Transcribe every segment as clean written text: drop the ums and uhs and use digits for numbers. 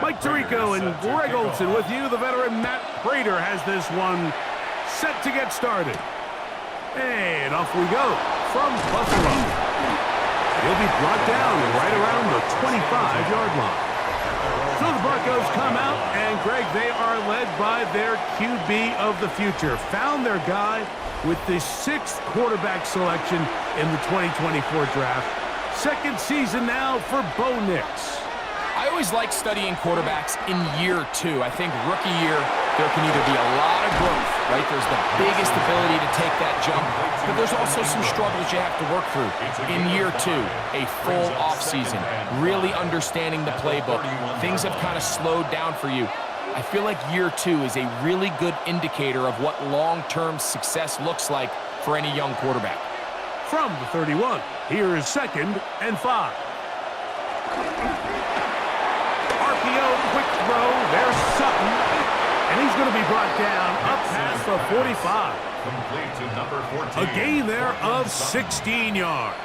Mike Tirico and Greg Olson with you. The veteran Matt Prater has this one set to get started. And off we go from Buffalo. He'll be brought down right around the 25-yard line. So the Broncos come out, and Greg, they are led by their QB of the future. Found their guy with the 6th quarterback selection in the 2024 draft. Second season now for Bo Nix. I always like studying quarterbacks in year 2. I think rookie year, there can either be a lot of growth, right? There's the biggest ability to take that jump, but there's also some struggles you have to work through. In year 2, a full offseason, really understanding the playbook. Things have kind of slowed down for you. I feel like year 2 is a really good indicator of what long-term success looks like for any young quarterback. From the 31, here is 2nd and 5. RPO, quick throw, there's Sutton, and he's going to be brought down up past the 45. Complete to number 14. A gain there of 16 yards.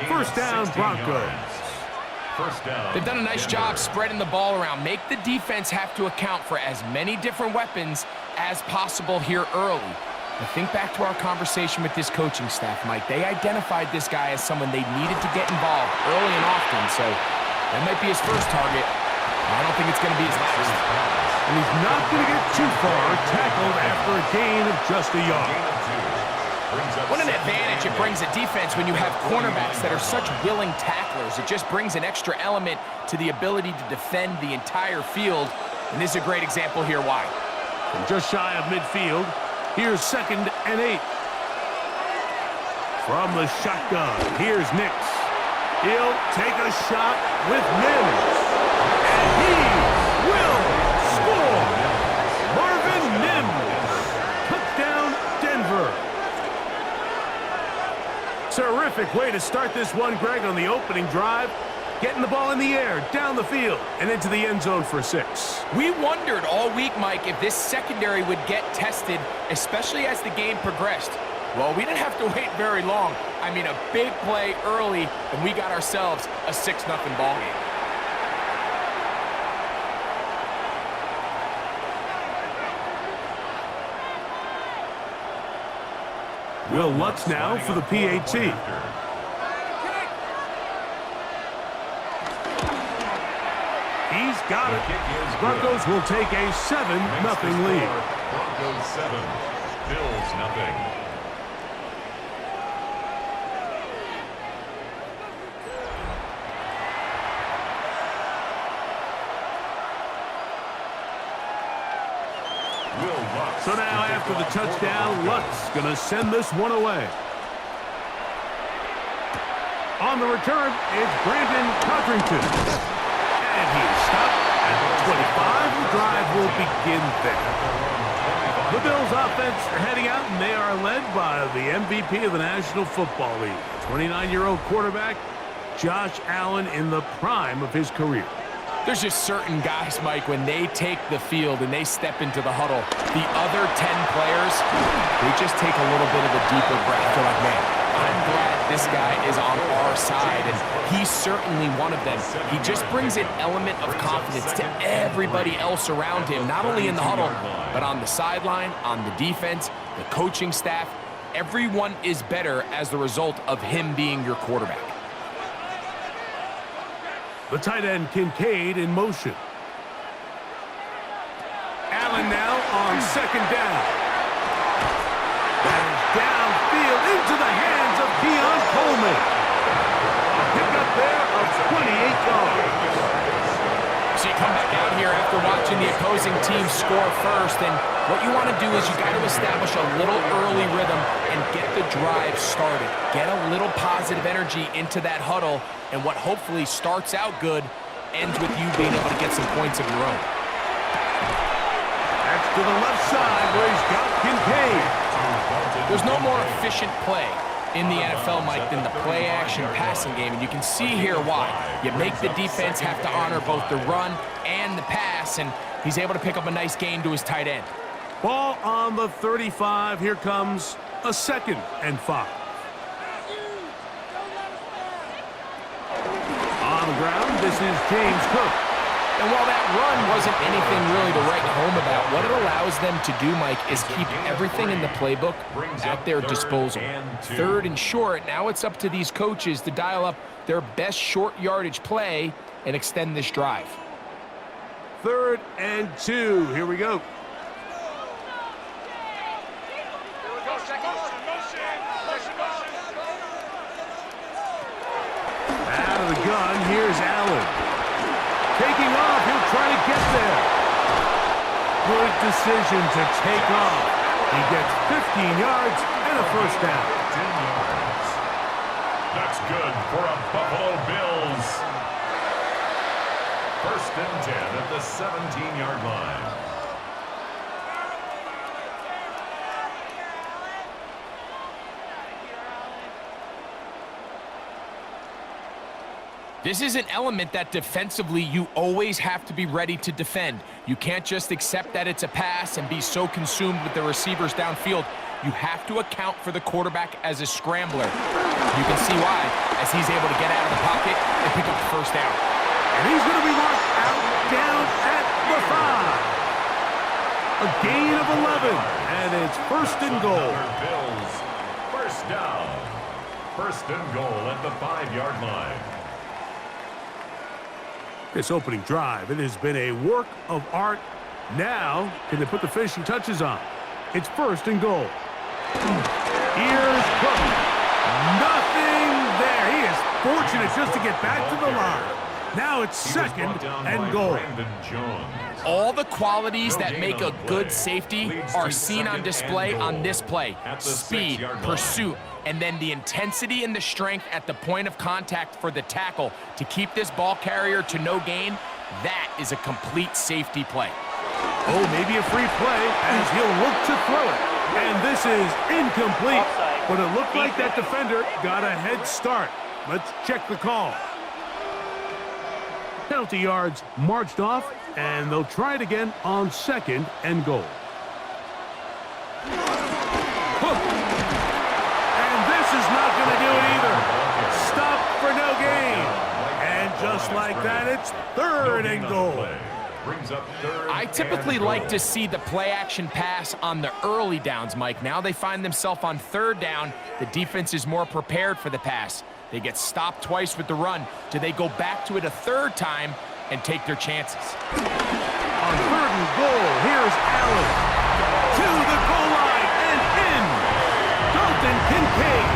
First down, Broncos. First down. They've done a nice job spreading the ball around. Make the defense have to account for as many different weapons as possible here early. But think back to our conversation with this coaching staff, Mike. They identified this guy as someone they needed to get involved early and often, so that might be his first target. I don't think it's going to be his last. And he's not going to get too far, tackled after a gain of just a yard. What an advantage it brings a defense when you have cornerbacks that are such willing tacklers. It just brings an extra element to the ability to defend the entire field. And this is a great example here why. From just shy of midfield, here's 2nd and 8. From the shotgun, here's Nix. He'll take a shot with Mims. And he will score! Marvin Mims. Touchdown, Denver. Terrific way to start this one, Greg, on the opening drive. Getting the ball in the air, down the field, and into the end zone for 6. We wondered all week, Mike, if this secondary would get tested, especially as the game progressed. Well, we didn't have to wait very long. I mean, a big play early, and we got ourselves a 6-0 ball game. Will Lutz now for the PAT. He's got it. Broncos will take a 7-0 lead. Broncos 7, Bills 0. So now after the touchdown, Lutz going to send this one away. On the return, it's Brandon Codrington. And he's stopped at the 25. The drive will begin there. The Bills offense heading out, and they are led by the MVP of the National Football League, 29-year-old quarterback Josh Allen in the prime of his career. There's just certain guys, Mike, when they take the field and they step into the huddle, the other 10 players, they just take a little bit of a deeper breath. They're like, man, I'm glad this guy is on our side, and he's certainly one of them. He just brings an element of confidence to everybody else around him, not only in the huddle, but on the sideline, on the defense, the coaching staff. Everyone is better as the result of him being your quarterback. The tight end Kincaid in motion. Allen now on 2nd down. That is downfield into the hands of Keon Coleman. A pickup there of 28 yards. So you come back out here after watching the opposing team score first, and what you want to do is you got to establish a little early rhythm and get the drive started. Get a little positive energy into that huddle, and what hopefully starts out good ends with you being able to get some points of your own. That's to the left side where he's got Kincaid. There's no more efficient play in the NFL, Mike, than the play-action passing game, and you can see here why. You make the defense have to honor both the run and the pass, and he's able to pick up a nice gain to his tight end. Ball on the 35. Here comes a 2nd and 5. On the ground, this is James Cook. And while that run wasn't anything really to write home about, what it allows them to do, Mike, is keep everything in the playbook at their disposal. Third and short, now it's up to these coaches to dial up their best short yardage play and extend this drive. 3rd and 2. Here we go. Out of the gun, here's Allen. Taking off, he'll try to get there. Good decision to take off. He gets 15 yards and a first down. 10 yards. That's good for a Buffalo Bills. 1st and 10 at the 17-yard line. This is an element that defensively you always have to be ready to defend. You can't just accept that it's a pass and be so consumed with the receivers downfield. You have to account for the quarterback as a scrambler. You can see why, as he's able to get out of the pocket and pick up the first down. And he's going to be marked out down at the 5. A gain of 11, and it's 1st and goal. Bills, 1st down. 1st and goal at the 5-yard line. This opening drive, it has been a work of art. Now, can they put the finishing touches on? It's 1st and goal. Here's Cook. Nothing there. He is fortunate just to get back to the line. Now it's 2nd and goal. All the qualities that make a good safety are seen on display on this play. Speed, pursuit, and then the intensity and the strength at the point of contact for the tackle to keep this ball carrier to no gain. That is a complete safety play. Oh, maybe a free play as he'll look to throw it. And this is incomplete, but it looked like that defender got a head start. Let's check the call. Penalty yards marched off, and they'll try it again on 2nd and goal. Hook. And this is not going to do it either. Stop for no gain. And just like that, it's 3rd and goal. I typically like to see the play-action pass on the early downs, Mike. Now they find themselves on 3rd down. The defense is more prepared for the pass. They get stopped twice with the run. Do they go back to it a 3rd time and take their chances? On 3rd and goal, here's Allen. To the goal line and in. Dalton Kincaid.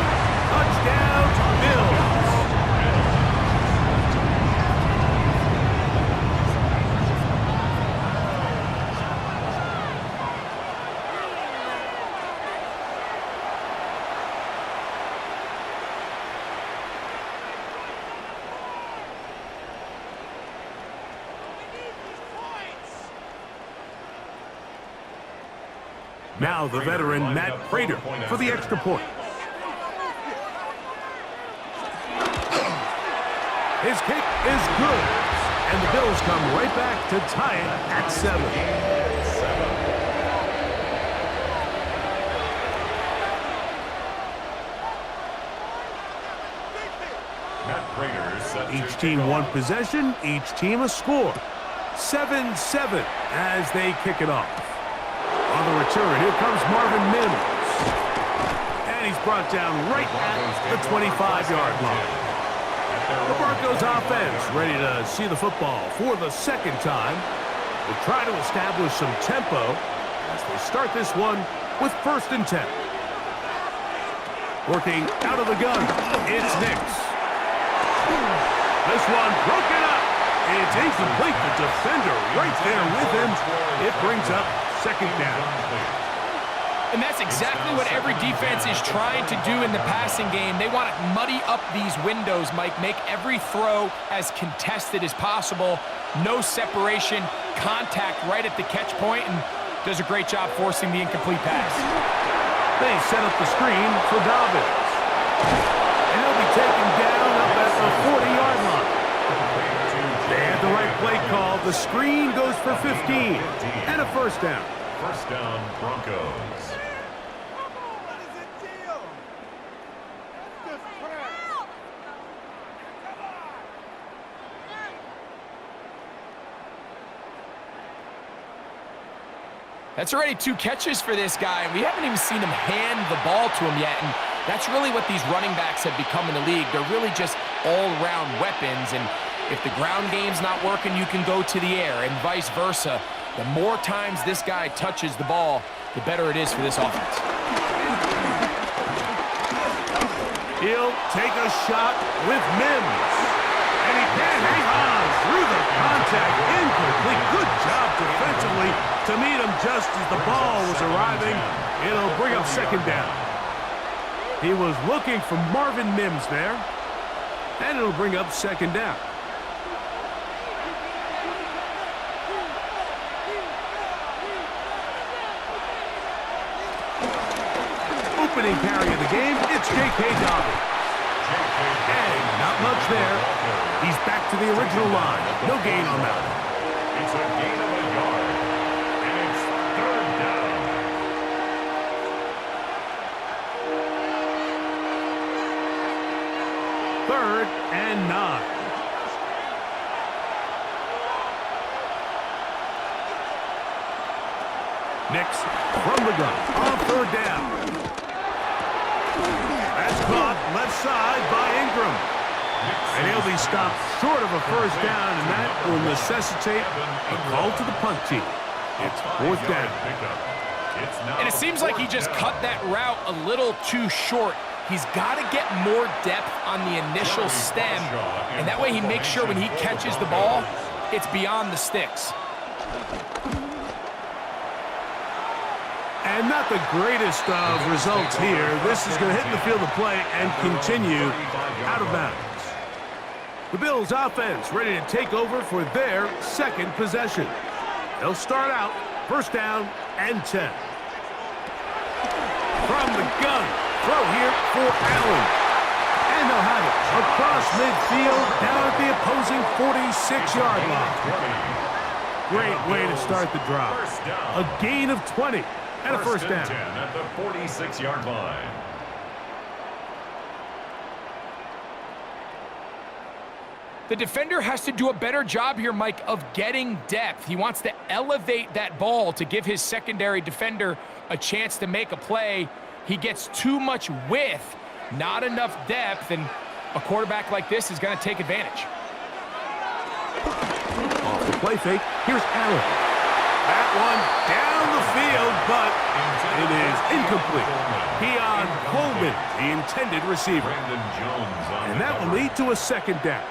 Touchdown, Bills. Now the veteran Matt Prater for the extra point. His kick is good. And the Bills come right back to tie it at 7. Each team one possession, each team a score. 7-7 as they kick it off. On the return, here comes Marvin Mims. And he's brought down right at the 25-yard line. The Broncos offense ready to see the football for the 2nd time. Will try to establish some tempo as they start this one with 1st and 10. Working out of the gun, it's Nix. This one broken up. It's incomplete. The defender right there with him. It brings up 2nd down. And that's exactly what every defense is trying to do in the passing game. They want to muddy up these windows, Mike, make every throw as contested as possible. No separation, contact right at the catch point, and does a great job forcing the incomplete pass. They set up the screen for Dobbins. And he'll be taken down up at the 40-yard line. They had the right play call. The screen goes for 15 and a 1st down. 1st down, Broncos. That's already 2 catches for this guy, and we haven't even seen him hand the ball to him yet, and that's really what these running backs have become in the league. They're really just all-around weapons, and if the ground game's not working, you can go to the air, and vice versa. The more times this guy touches the ball, the better it is for this offense. He'll take a shot with Mims. And he can hang on through the contact. Incomplete. Good job defensively to meet him just as the ball was arriving. It'll bring up second down. He was looking for Marvin Mims there. And it'll bring up second down. Opening carry of the game, it's J.K. Dobbins. And not much there. He's back to the original line. No gain on that one. It's a gain of a yard. And it's third down. Third and 9. Nix from the gun on third down. That's caught left side by Ingram. And he'll be stopped short of a first down, and that will necessitate a call to the punt team. It's fourth down. And it seems like he just cut that route a little too short. He's got to get more depth on the initial stem, and that way he makes sure when he catches the ball, it's beyond the sticks. And not the greatest of results here. This is going to hit the field of play and continue out of bounds. The Bills offense ready to take over for their second possession. They'll start out first down and 10. From the gun, throw here for Allen. And they'll have it across midfield down at the opposing 46-yard line. Great way to start the drive. A gain of 20. And a first down. 10 at the 46-yard line. The defender has to do a better job here, Mike, of getting depth. He wants to elevate that ball to give his secondary defender a chance to make a play. He gets too much width, not enough depth, and a quarterback like this is going to take advantage. Off the play fake, here's Allen. That one down the field, but it is incomplete. Keon Coleman, the intended receiver. And that will lead to a second down.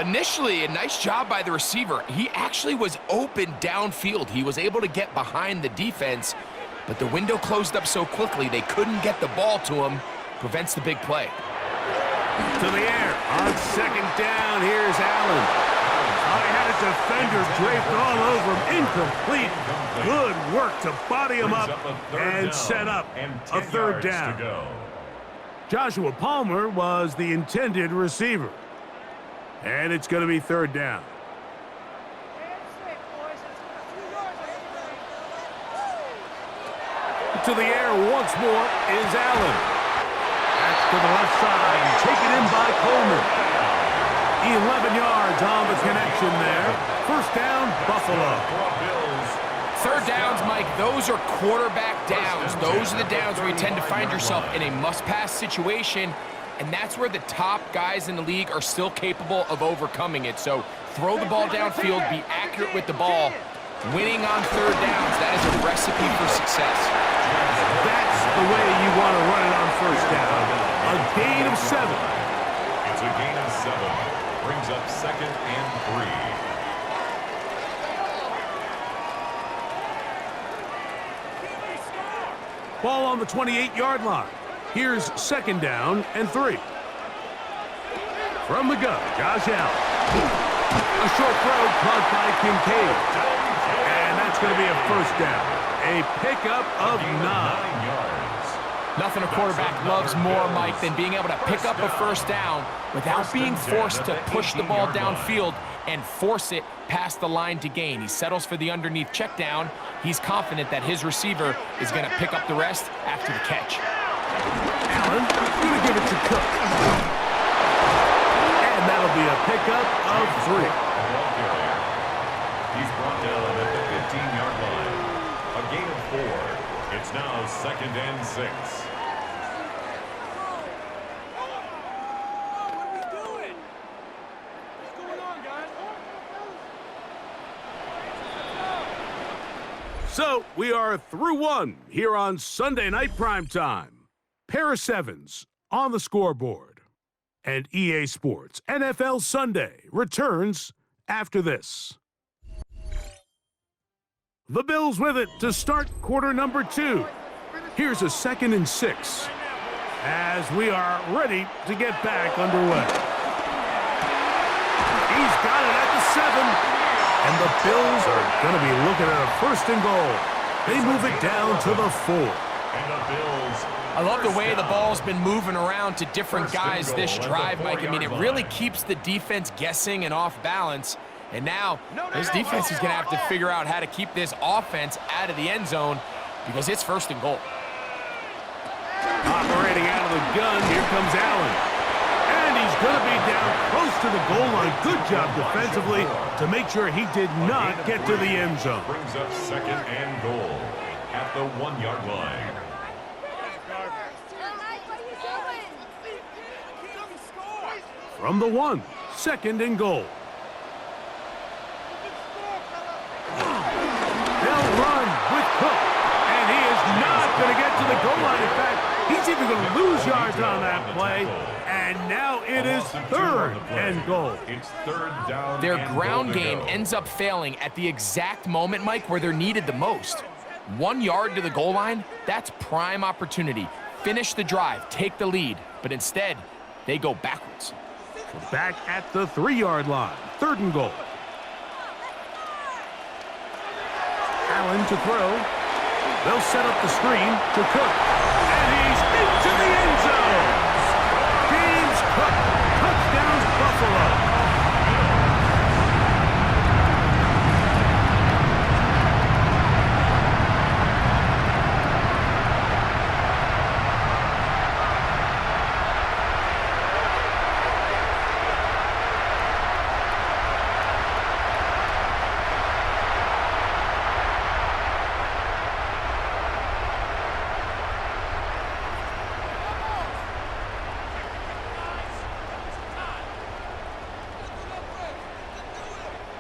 Initially, a nice job by the receiver. He actually was open downfield. He was able to get behind the defense, but the window closed up so quickly they couldn't get the ball to him. Prevents the big play. To the air on second down. Here's Allen. I had a defender draped all over him. Incomplete. Good work to body him up and set up a third down. Joshua Palmer was the intended receiver. And it's going to be third down. To the air once more is Allen. That's to the left side, taken in by Coleman. 11 yards on the connection there. First down, Buffalo. Third downs, Mike, those are quarterback downs. Those are the downs where you tend to find yourself in a must-pass situation, and that's where the top guys in the league are still capable of overcoming it. So throw the ball downfield, be accurate with the ball. Winning on third downs, that is a recipe for success. That's the way you want to run it on first down. A gain of 7. It's a gain of 7. Brings up second and 3. Ball on the 28-yard line. Here's second down and 3. From the gun, Josh Allen. A short throw caught by Kincaid. And that's going to be a first down. A pickup of 9 yards. Nothing a quarterback loves more, Mike, than being able to pick up a first down without being forced to push the ball downfield and force it past the line to gain. He settles for the underneath check down. He's confident that his receiver is going to pick up the rest after the catch. Allen going to give it to Cook. And that'll be a pickup of 3. He's brought down at the 15-yard line. 4. It's now 2nd and 6. So, we are through one here on Sunday Night Primetime. Pair of sevens on the scoreboard. And EA Sports NFL Sunday returns after this. The Bills with it to start quarter number 2. Here's a 2nd and 6 as we are ready to get back underway. He's got it at the 7. And the Bills are going to be looking at a 1st and goal. They move it down to the 4. And the Bills. I love the way the ball's been moving around to different guys this drive, Mike. I mean, it really keeps the defense guessing and off balance. And now this defense is going to have to figure out how to keep this offense out of the end zone because it's 1st and goal. Operating out of the gun, here comes Allen. And he's going to be down close to the goal line. Good job defensively to make sure he did not get to the end zone. Brings up 2nd and goal at the 1-yard line. From the 1, 2nd and goal. They'll run with Cook. And he is not going to get to the goal line. In fact, he's even going to lose yards on that play. And now it is 3rd and goal. It's 3rd down. Their ground game ends up failing at the exact moment, Mike, where they're needed the most. 1 yard to the goal line, that's prime opportunity. Finish the drive, take the lead. But instead, they go backwards. Back at the 3-yard line. 3rd and goal. Allen to throw. They'll set up the screen to Cook. And he's into the end zone. James Cook, touchdown Buffalo.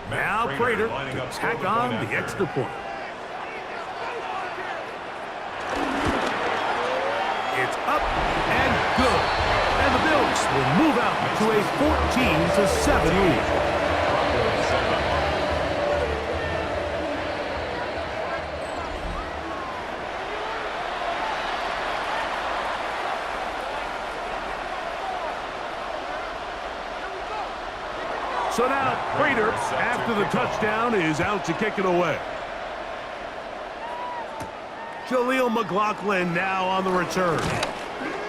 Now Prater to tack on the extra point. It's up and good. And the Bills will move out to a 14-7 lead. So now, Prater, after the touchdown, is out to kick it away. Jaleel McLaughlin now on the return.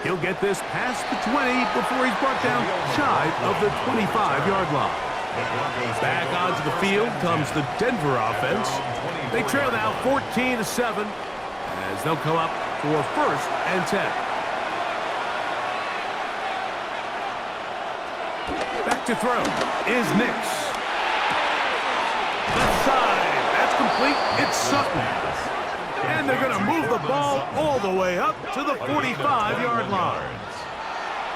He'll get this past the 20 before he's brought down shy of the 25-yard line. Back onto the field comes the Denver offense. They trail now 14-7 as they'll come up for 1st and 10. Back to throw is Nix. Left side, that's complete. It's Sutton. And they're going to move the ball all the way up to the 45-yard line.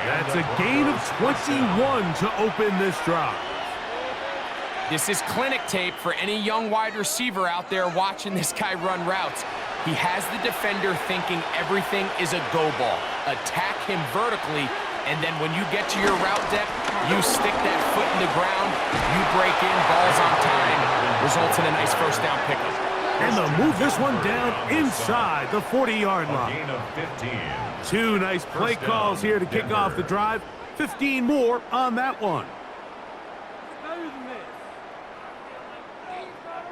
That's a gain of 21 to open this drive. This is clinic tape for any young wide receiver out there watching this guy run routes. He has the defender thinking everything is a go ball. Attack him vertically, and then when you get to your route depth, you stick that foot in the ground, you break in, balls on time, results in a nice 1st down pickup. And they'll move this one down inside the 40-yard line. Gain of 15. 2 nice play calls here to kick off the drive. 15 more on that one.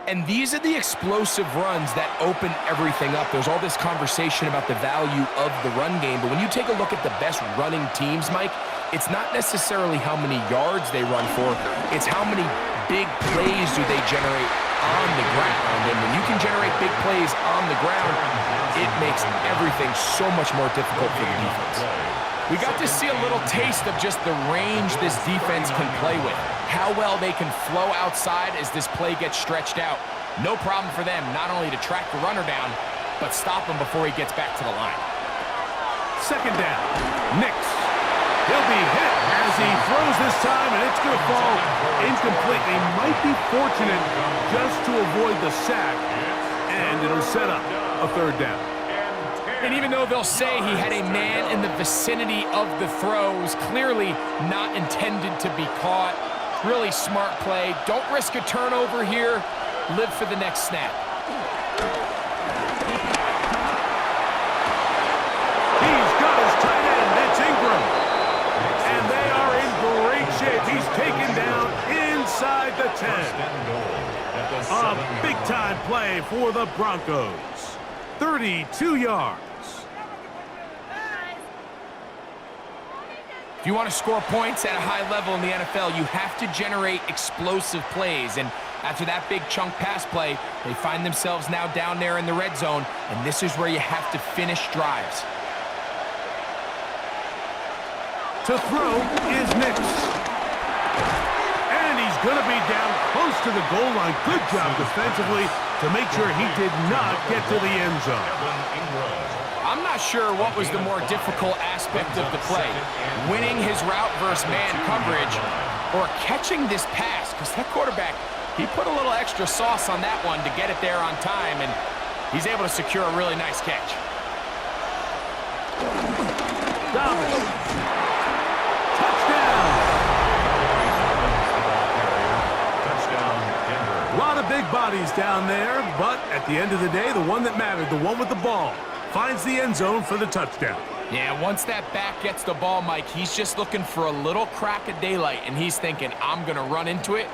And these are the explosive runs that open everything up. There's all this conversation about the value of the run game, but when you take a look at the best running teams, Mike, it's not necessarily how many yards they run for, it's how many big plays do they generate on the ground. And when you can generate big plays on the ground, it makes everything so much more difficult for the defense. We got to see a little taste of just the range this defense can play with. How well they can flow outside as this play gets stretched out. No problem for them not only to track the runner down, but stop him before he gets back to the line. Second down. Nix. He'll be hit as he throws this time, and it's going to fall incomplete. They might be fortunate just to avoid the sack, and it'll set up a third down. And even though they'll say he had a man in the vicinity of the throws, clearly not intended to be caught. Really smart play. Don't risk a turnover here. Live for the next snap. He's got his tight end. It's Ingram. And they are in great shape. He's taken down inside the 10. A big-time play for the Broncos. 32 yards. If you want to score points at a high level in the NFL, you have to generate explosive plays. And after that big chunk pass play, they find themselves now down there in the red zone, and this is where you have to finish drives. To throw is Nix. And he's going to be down close to the goal line. Good job defensively to make sure he did not get to the end zone. I'm not sure what was the more difficult aspect of the play, winning his route versus man coverage or catching this pass, because that quarterback, he put a little extra sauce on that one to get it there on time, and he's able to secure a really nice catch. Dobbins. Touchdown. A lot of big bodies down there, but at the end of the day, the one that mattered, the one with the ball, finds the end zone for the touchdown. Yeah, once that back gets the ball, Mike, he's just looking for a little crack of daylight, and he's thinking, I'm going to run into it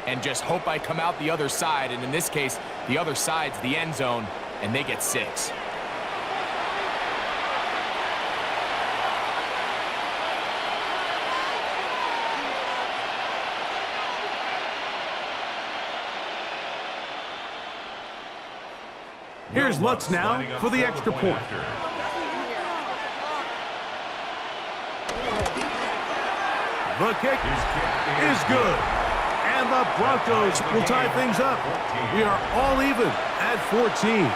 and just hope I come out the other side. And in this case, the other side's the end zone, and they get 6. Here's Lutz now for the extra point. The kick is good. And the Broncos will tie things up. We are all even at 14.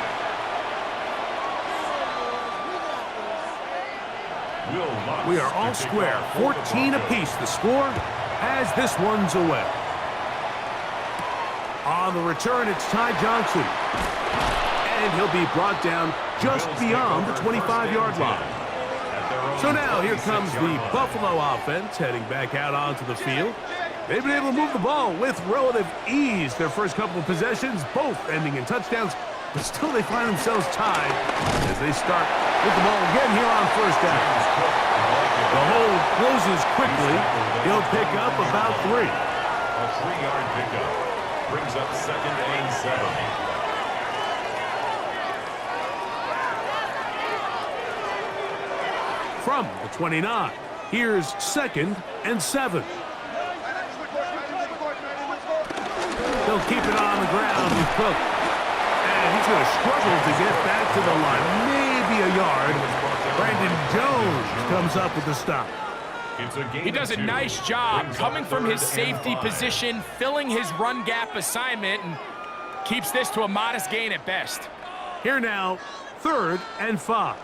We are all square. 14 apiece. The score as this one's away. On the return, it's Ty Johnson. And he'll be brought down just beyond the 25-yard line. So now here comes the Buffalo offense heading back out onto the field. They've been able to move the ball with relative ease their first couple of possessions, both ending in touchdowns, but still they find themselves tied as they start with the ball again here on first down. The hole closes quickly. He'll pick up about 3. A 3-yard pickup brings up 2nd and 7. From the 29, here's 2nd and 7. They'll keep it on the ground with Cook. And he's going to struggle to get back to the line. Maybe a yard. Brandon Jones comes up with the stop. He does a nice job coming from his safety position, filling his run gap assignment, and keeps this to a modest gain at best. Here now, 3rd and 5.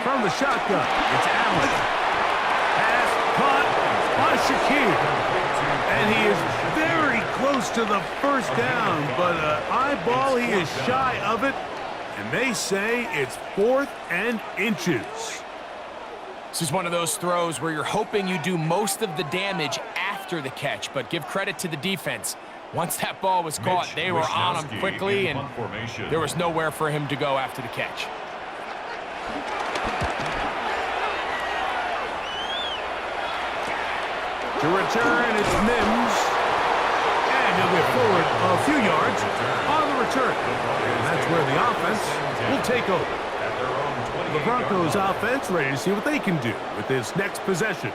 From the shotgun, it's Allen. Pass caught by Shakir. And he is very close to the first down, but eyeball, he is shy of it. And they say it's 4th and inches. This is one of those throws where you're hoping you do most of the damage after the catch, but give credit to the defense. Once that ball was caught, they were on him quickly, and there was nowhere for him to go after the catch. To return, it's Mims. And he'll get forward a few yards on the return. And that's where the offense will take over. The Broncos offense ready to see what they can do with this next possession.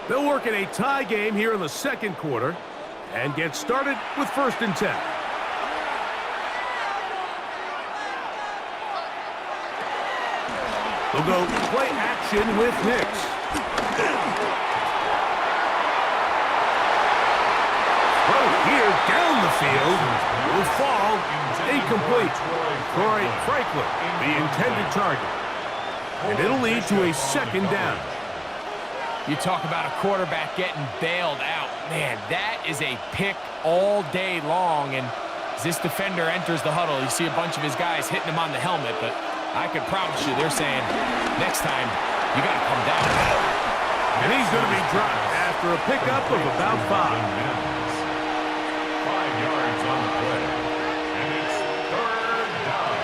They'll work in a tie game here in the 2nd quarter and get started with 1st and 10. They'll go play action with Nix. Here down the field, will fall incomplete. Troy Franklin, the intended target. And it'll lead to a second down. You talk about a quarterback getting bailed out. Man, that is a pick all day long. And as this defender enters the huddle, you see a bunch of his guys hitting him on the helmet. But I can promise you they're saying, next time, you got to come down. And he's going to be dropped after a pickup of about 5. 5 yards on the play. And it's third down.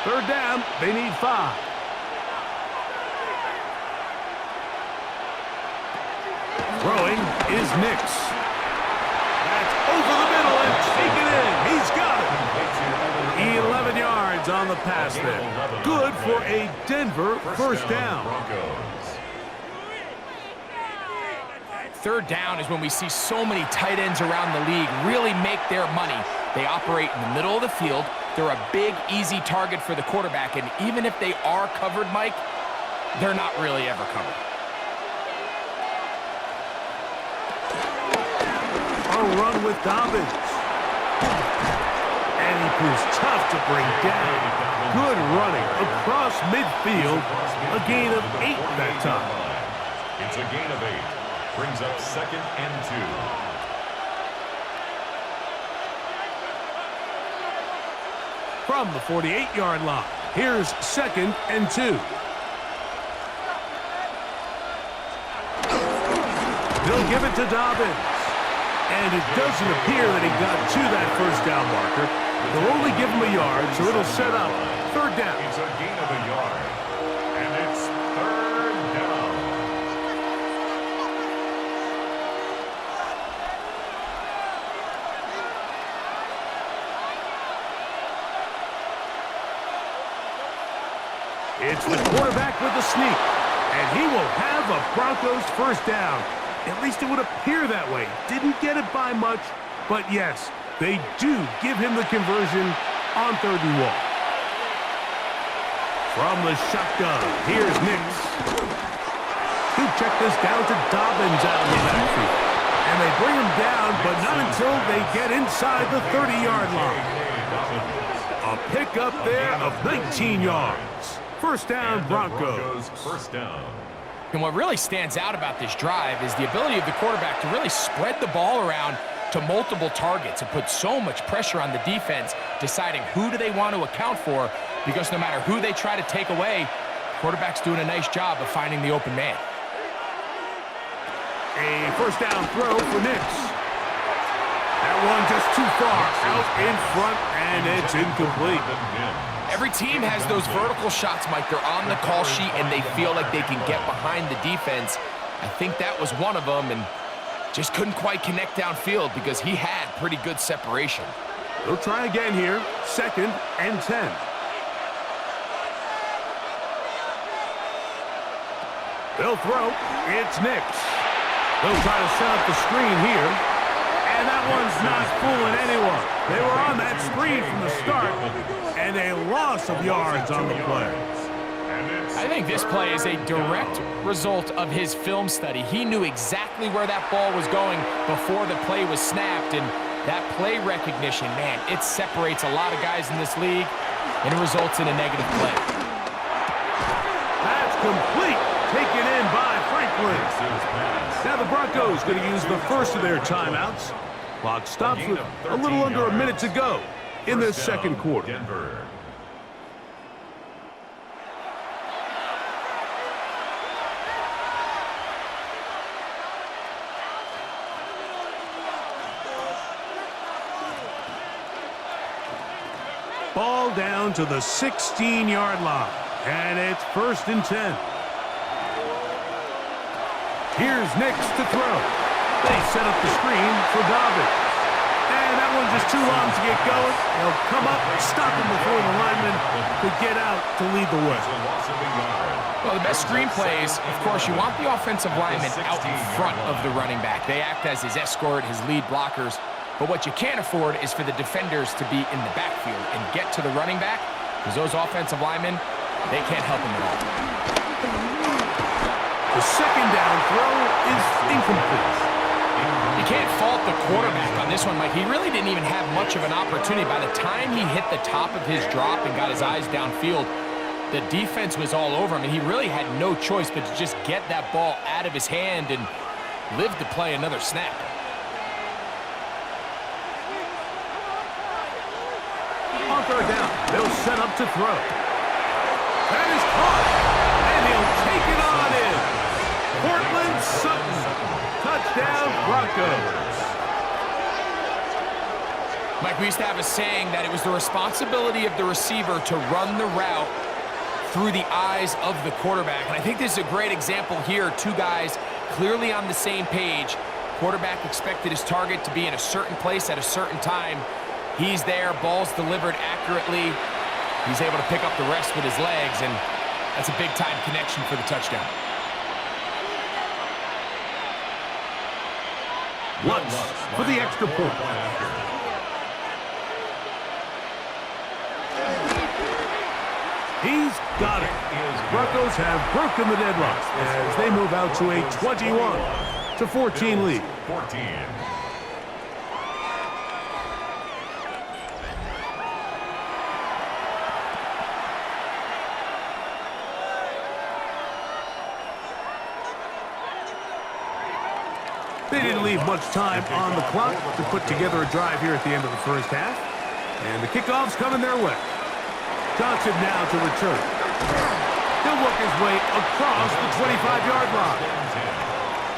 Third down, they need 5. Throwing is Nix. That's over the middle and taken in. He's got it. 11 yards on the pass there. Good for a Denver first down. Third down is when we see so many tight ends around the league really make their money. They operate in the middle of the field. They're a big, easy target for the quarterback, and even if they are covered, Mike, they're not really ever covered. A run with Dobbins. And he proves tough to bring down. Good running across midfield. A gain of 8 that time. It's a gain of 8. Brings up 2nd and 2. From the 48-yard line, here's 2nd and 2. They'll give it to Dobbins. And it doesn't appear that he got to that first down marker. They'll only give him a yard, so it'll set up third down. It's a gain of a yard. And it's third down. It's the quarterback with the sneak. And he will have a Broncos first down. At least it would appear that way. Didn't get it by much, but yes, they do give him the conversion on 3rd and 1. From the shotgun, here's Nix. He'll check this down to Dobbins out in the backfield. And they bring him down, but not until they get inside the 30-yard line. A pickup there of 19 yards. First down, Broncos. First down. And what really stands out about this drive is the ability of the quarterback to really spread the ball around to multiple targets and put so much pressure on the defense, deciding who do they want to account for, because no matter who they try to take away, the quarterback's doing a nice job of finding the open man. A first down throw for Nix. That one just too far out in front, and it's incomplete. Every team has those vertical shots, Mike. They're on the call sheet, and they feel like they can get behind the defense. I think that was one of them, and just couldn't quite connect downfield because he had pretty good separation. They'll try again here. 2nd and 10. They'll throw. It's Nix. They'll try to set up the screen here. And that one's not fooling anyone. They were on that screen from the start, and a loss of yards on the play. I think this play is a direct result of his film study. He knew exactly where that ball was going before the play was snapped, and that play recognition, man, it separates a lot of guys in this league, and it results in a negative play. That's complete. Taken in by Franklin. Now the Broncos going to use the first of their timeouts. Clock stops with a little under a minute to go in this second quarter. Ball down to the 16-yard line, and it's 1st and 10. Here's Nix to throw. They set up the screen for Dobbins. And that one's just too long to get going. They'll come up and stop him before the lineman could get out to lead the way. Well, the best screen plays, of course, you want the offensive lineman out in front of the running back. They act as his escort, his lead blockers. But what you can't afford is for the defenders to be in the backfield and get to the running back, because those offensive linemen, they can't help him at all. The second down throw is incomplete. You can't fault the quarterback on this one, Mike. He really didn't even have much of an opportunity. By the time he hit the top of his drop and got his eyes downfield, the defense was all over him, and he really had no choice but to just get that ball out of his hand and live to play another snap. On third down, they'll set up to throw. That is caught, and he'll take it on in. Portland Sutton, touchdown Broncos. Mike, we used to have a saying that it was the responsibility of the receiver to run the route through the eyes of the quarterback. And I think this is a great example here. Two guys clearly on the same page. Quarterback expected his target to be in a certain place at a certain time. He's there, ball's delivered accurately. He's able to pick up the rest with his legs, and that's a big-time connection for the touchdown. Lutz for the extra point. He's got it. Broncos have broken the deadlock as they move out to a 21-14 lead. 14. They didn't leave much time on the clock to put together a drive here at the end of the first half. And the kickoff's coming their way. Johnson now to return. He'll work his way across the 25-yard line.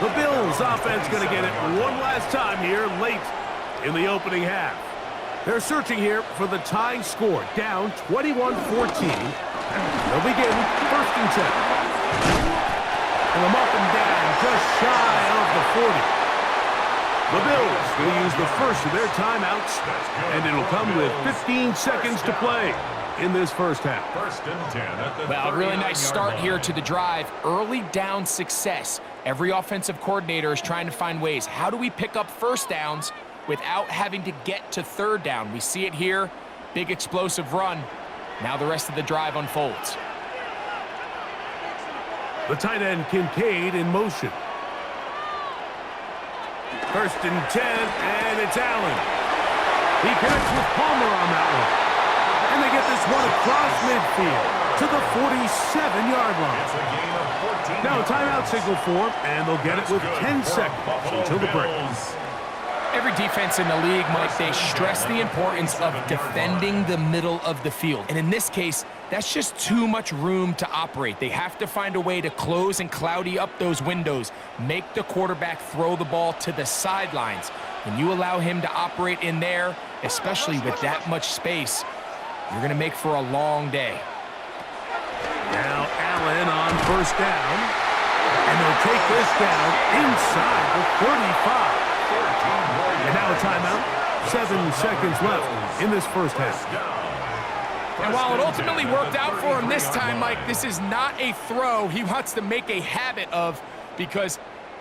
The Bills offense going to get it one last time here late in the opening half. They're searching here for the tying score, down 21-14. They'll begin 1st and 10. And they'll mark them down just shy of the 40. The Bills will use the first of their timeouts, and it'll come with 15 seconds to play in this first half. 1st and 10 at the Well, a really nice start here to the drive. Early down success. Every offensive coordinator is trying to find ways. How do we pick up first downs without having to get to third down? We see it here. Big explosive run. Now the rest of the drive unfolds. The tight end Kincaid in motion. 1st and 10, and it's Allen. He connects with Palmer on that one. And they get this one across midfield to the 47-yard line. It's a gain of 14. Now a timeout signal for them, and they'll get it with 10 seconds until the break. Every defense in the league, Mike, they stress the importance of defending the middle of the field. And in this case, that's just too much room to operate. They have to find a way to close and cloudy up those windows, make the quarterback throw the ball to the sidelines. When you allow him to operate in there, especially with that much space, you're going to make for a long day. Now Allen on 1st down, and they'll take this down inside the 35. And now a timeout. 7 seconds left in this first half. And while it ultimately worked out for him this time, Mike, this is not a throw he wants to make a habit of, because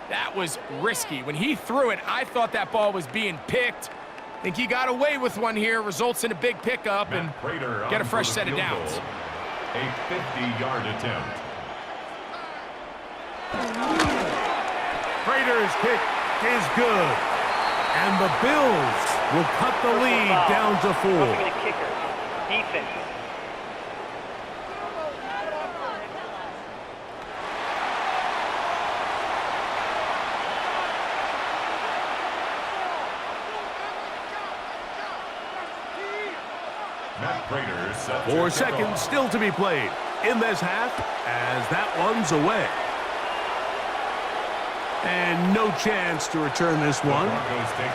that was risky. When he threw it, I thought that ball was being picked. I think he got away with one here, results in a big pickup, and get a fresh set of downs. A 50-yard attempt. Prater's kick is good. And the Bills will cut the lead down to 4. The kicker. Defense. Matt Prater set 4 to seconds kick off. still to be played in this half as that one's away. And no chance to return this one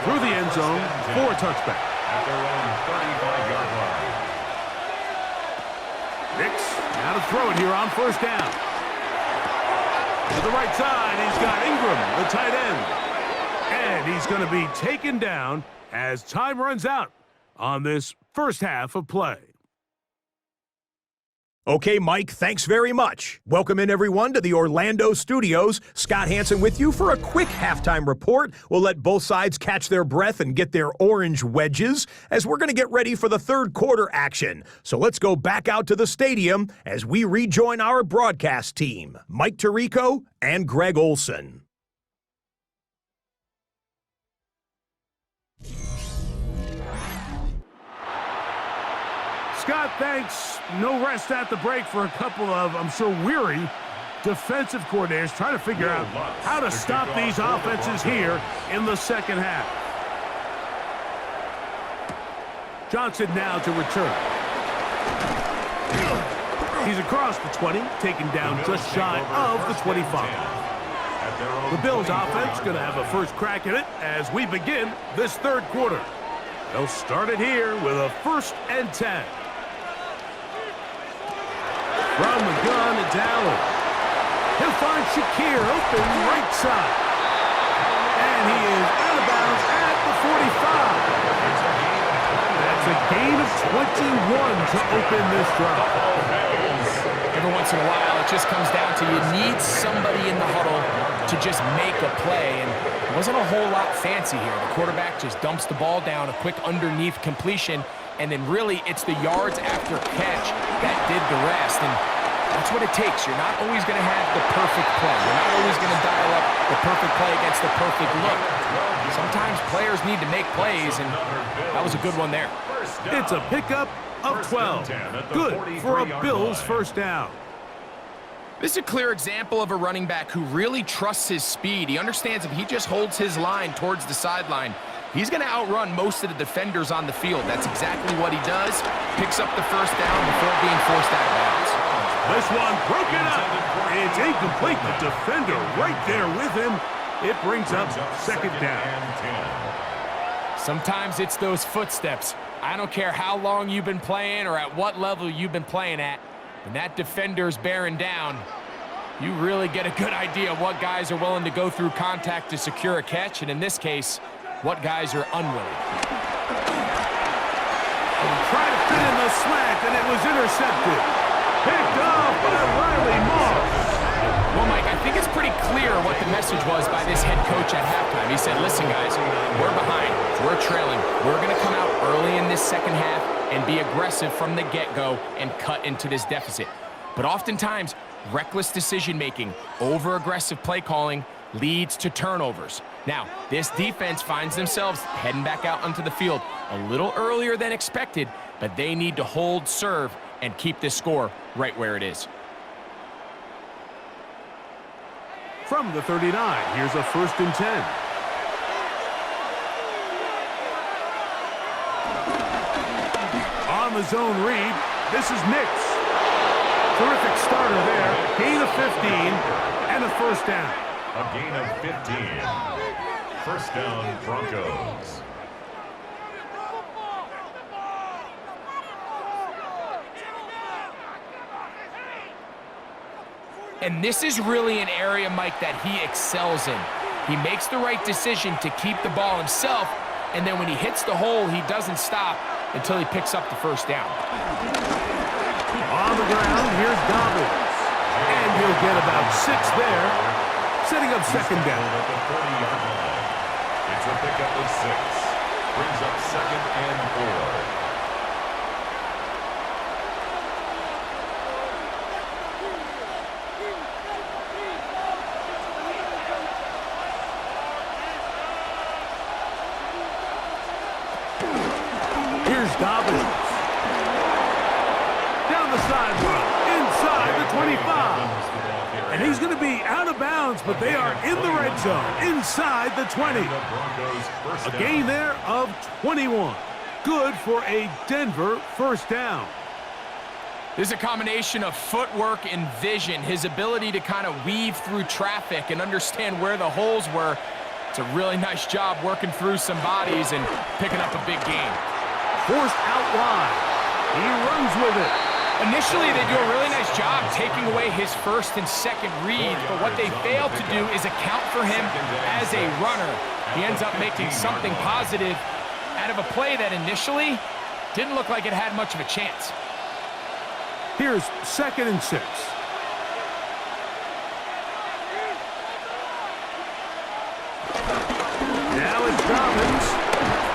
through the end zone for a touchback. At their own 35-yard line. Nix now to throw it here on 1st down. To the right side, he's got Ingram, the tight end. And he's going to be taken down as time runs out on this first half of play. Okay, Mike, thanks very much. Welcome in, everyone, to the Orlando studios. Scott Hansen with you for a quick halftime report. We'll let both sides catch their breath and get their orange wedges as we're going to get ready for the third quarter action. So let's go back out to the stadium as we rejoin our broadcast team, Mike Tirico and Greg Olson. Scott, thanks. No rest at the break for a couple of, I'm sure, weary defensive coordinators trying to figure out how to stop these offenses here in the second half. Johnson now to return. He's across the 20, taken down just shy of the 25. The Bills offense going to have a first crack at it as we begin this third quarter. They'll start it here with a 1st and 10. From the gun, it's Allen. He'll find Shakir open right side. And he is out of bounds at the 45. That's a gain of 21 to open this drive. Every once in a while, it just comes down to you need somebody in the huddle to just make a play. And it wasn't a whole lot fancy here. The quarterback just dumps the ball down, a quick underneath completion, and then really it's the yards after catch that did the rest. And that's what it takes. You're not always going to have the perfect play. You're not always going to dial up the perfect play against the perfect look. Sometimes players need to make plays, and that was a good one there. It's a pickup of 12. Good for a Bills first down. This is a clear example of a running back who really trusts his speed. He understands if he just holds his line towards the sideline, he's going to outrun most of the defenders on the field. That's exactly what he does. Picks up the first down before being forced out of bounds. This one broken up. It's incomplete. The defender right there with him. It brings up second down. Sometimes it's those footsteps. I don't care how long you've been playing or at what level you've been playing at. When that defender's bearing down, you really get a good idea of what guys are willing to go through contact to secure a catch, and in this case, what guys are unwilling. Tried to fit in the slant, and it was intercepted. Picked off by Riley Moss. Well, Mike, I think it's pretty clear what the message was by this head coach at halftime. He said, listen, guys, we're behind. We're trailing. We're going to come out early in this second half and be aggressive from the get-go and cut into this deficit. But oftentimes, reckless decision-making, over-aggressive play calling leads to turnovers. Now, this defense finds themselves heading back out onto the field a little earlier than expected, but they need to hold serve and keep this score right where it is. From the 39, here's a 1st and 10. On the zone read, this is Nix. Terrific starter there. Gain of 15 and a first down. A gain of 15. First down, Broncos. And this is really an area, Mike, that he excels in. He makes the right decision to keep the ball himself, and then when he hits the hole, he doesn't stop until he picks up the first down. On the ground, here's Dobbins. And he'll get about 6 there, setting up second down. At the 40-yard line. It's a pickup of 6. Brings up 2nd and 4. Dobbins. Down the sideline, inside the 25. And he's going to be out of bounds, but they are in the red zone, inside the 20. A gain there of 21. Good for a Denver first down. This is a combination of footwork and vision, his ability to kind of weave through traffic and understand where the holes were. It's a really nice job working through some bodies and picking up a big gain. Forced out wide. He runs with it. Initially, they do a really nice job taking away his first and second reads, but what they fail to do is account for him as a runner. He ends up making something positive out of a play that initially didn't look like it had much of a chance. Here's 2nd and 6. Now it's Dobbins,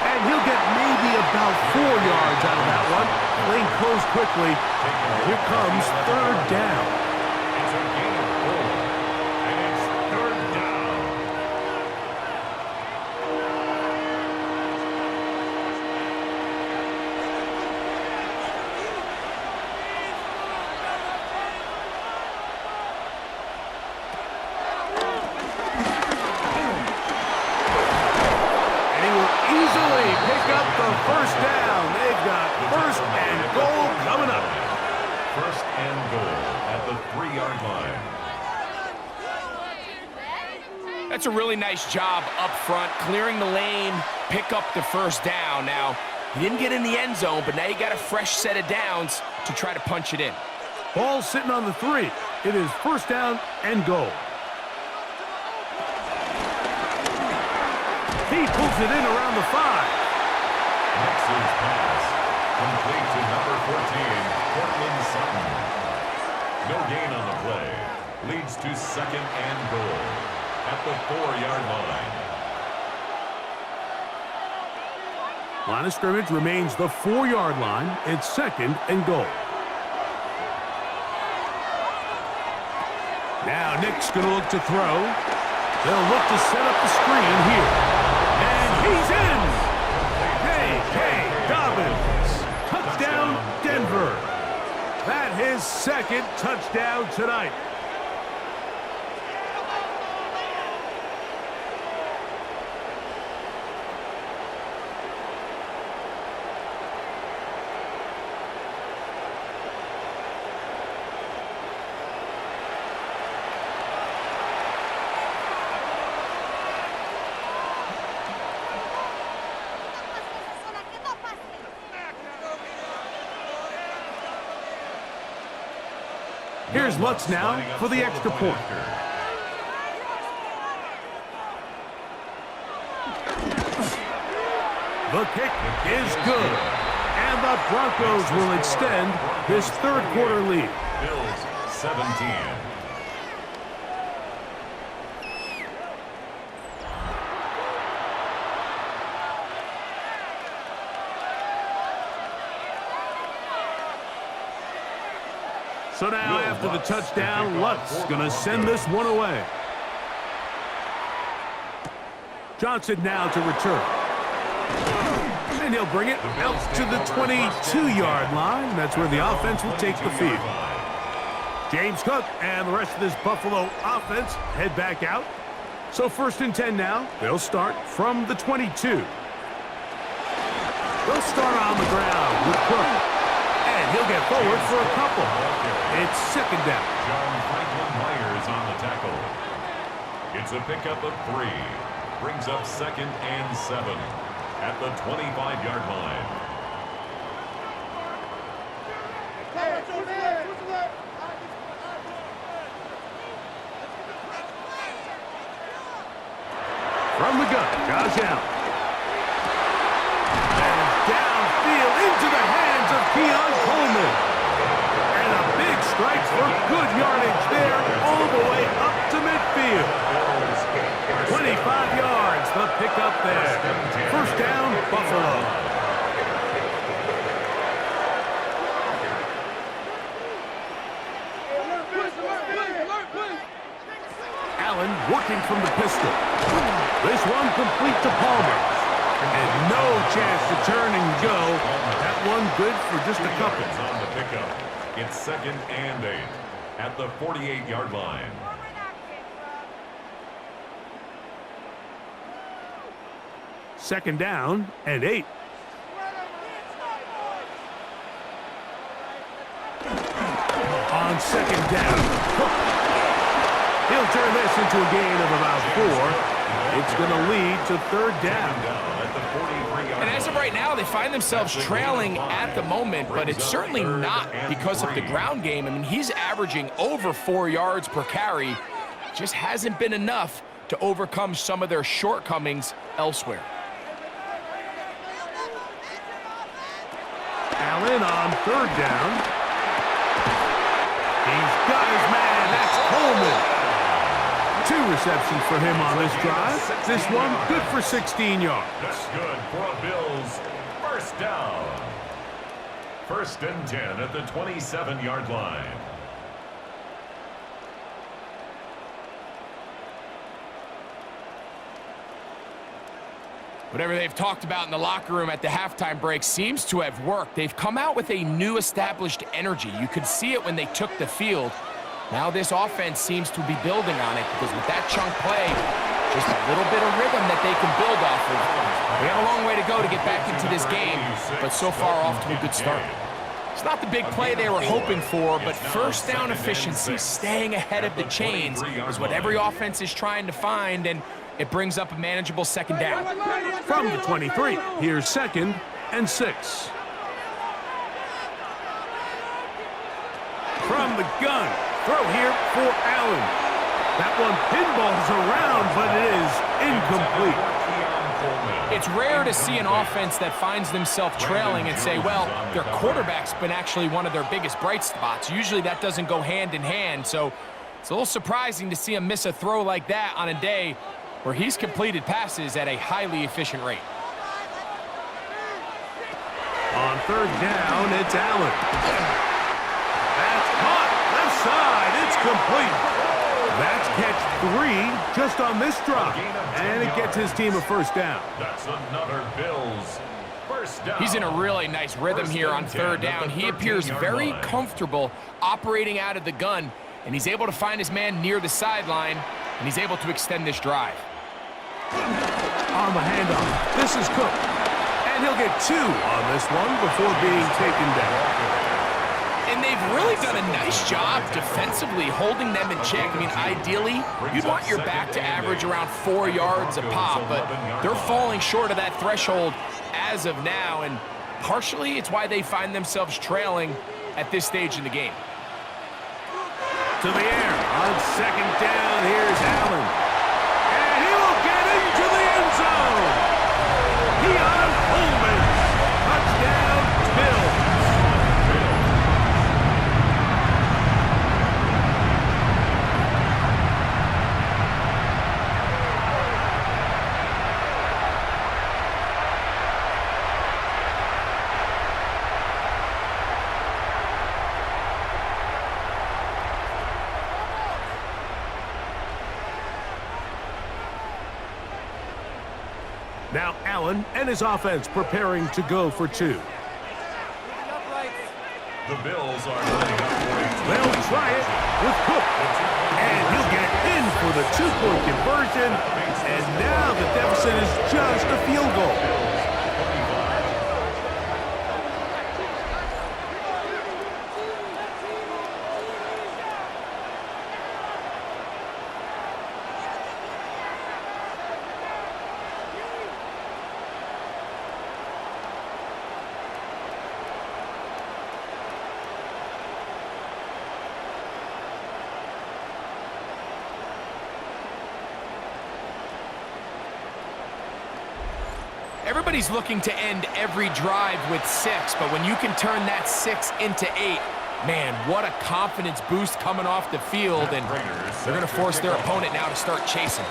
and he'll get maybe about 4 yards out of that one. Lane closed quickly, and here comes 3rd down. It's a gain of 4, and it's 3rd down. And he will easily pick up the 1st down. They've got 1st and goal coming up. 1st and goal at the 3-yard line. That's a really nice job up front, clearing the lane, pick up the 1st down. Now, he didn't get in the end zone, but now you got a fresh set of downs to try to punch it in. Ball sitting on the 3. It is 1st down and goal. He pulls it in around the 5. Nixon's pass, complete to number 14, Cortland Sutton. No gain on the play. Leads to 2nd and goal at the 4-yard line. Line of scrimmage remains the 4-yard line. It's 2nd and goal. Now Nick's going to look to throw. They'll look to set up the screen here. And he's in! J.K. Dobbins. Touchdown, Denver. That his 2nd touchdown tonight. Here's Lutz now for the extra point. The kick is good. And the Broncos will extend this 3rd quarter lead. Bills 17. So now, after the touchdown, Lutz going to send this one away. Johnson now to return. And he'll bring it out to the 22-yard line. That's where the offense will take the field. James Cook and the rest of this Buffalo offense head back out. So 1st and 10 now. They'll start from the 22. They'll start on the ground with Cook. And he'll get forward for a couple. It's 2nd down. John Franklin Myers on the tackle. It's a pickup of 3. Brings up 2nd and 7 at the 25-yard line. From the gun, Josh Allen. And downfield into the hands of Keon Coleman. And a big strike for good yardage there all the way up to midfield. 25 yards, the pickup there. 1st down, Buffalo. Allen working from the pistol. This one complete to Palmer. And no chance to turn and go. That one good for just a couple. On the pickup. It's 2nd and 8 at the 48-yard line. Second down and 8. On 2nd down, Cook. He'll turn this into a gain of about 4. It's going to lead to 3rd down. And as of right now, they find themselves trailing at the moment, but it's certainly not because of the ground game. I mean, he's averaging over 4 yards per carry. Just hasn't been enough to overcome some of their shortcomings elsewhere. Allen on 3rd down. He's got his man. That's Coleman. 2 receptions for him on this drive. This one good for 16 yards. That's good for a Bills first down. 1st and 10 at the 27-yard line. Whatever they've talked about in the locker room at the halftime break seems to have worked. They've come out with a new established energy. You could see it when they took the field. Now this offense seems to be building on it because with that chunk play, just a little bit of rhythm that they can build off of. We have a long way to go to get back into this game, but so far off to a good start. It's not the big play they were hoping for, but first down efficiency, staying ahead of the chains is what every offense is trying to find, and it brings up a manageable second down. From the 23, here's 2nd and 6. From the gun, throw here for Allen. That one pinballs around, but it is incomplete. It's rare to see an offense that finds themselves trailing and say, well, their quarterback's been actually one of their biggest bright spots. Usually that doesn't go hand in hand, so it's a little surprising to see him miss a throw like that on a day where he's completed passes at a highly efficient rate. On 3rd down, it's Allen. That's caught. Left side. It's complete. That's catch 3 just on this drop. And it gets his team a first down. That's another Bills first down. He's in a really nice rhythm here on 3rd down. He appears very comfortable operating out of the gun, and he's able to find his man near the sideline, and he's able to extend this drive. On the handoff, this is Cook. And he'll get 2 on this one before being taken down. And they've really done a nice job defensively holding them in check. I mean, ideally, you'd want your back to average around 4 yards a pop, but they're falling short of that threshold as of now, and partially it's why they find themselves trailing at this stage in the game. To the air on 2nd down, here's Allen. And he will get into the end zone. Keon Coleman. Touchdown, Bills. Now Allen and his offense preparing to go for 2. The Bills are lining up for a They'll try it with Cook. And he'll get in for the 2-point conversion. And now the deficit is just a field goal. Everybody's looking to end every drive with 6, but when you can turn that 6 into 8, man, what a confidence boost coming off the field, and they're going to force their opponent now to start chasing.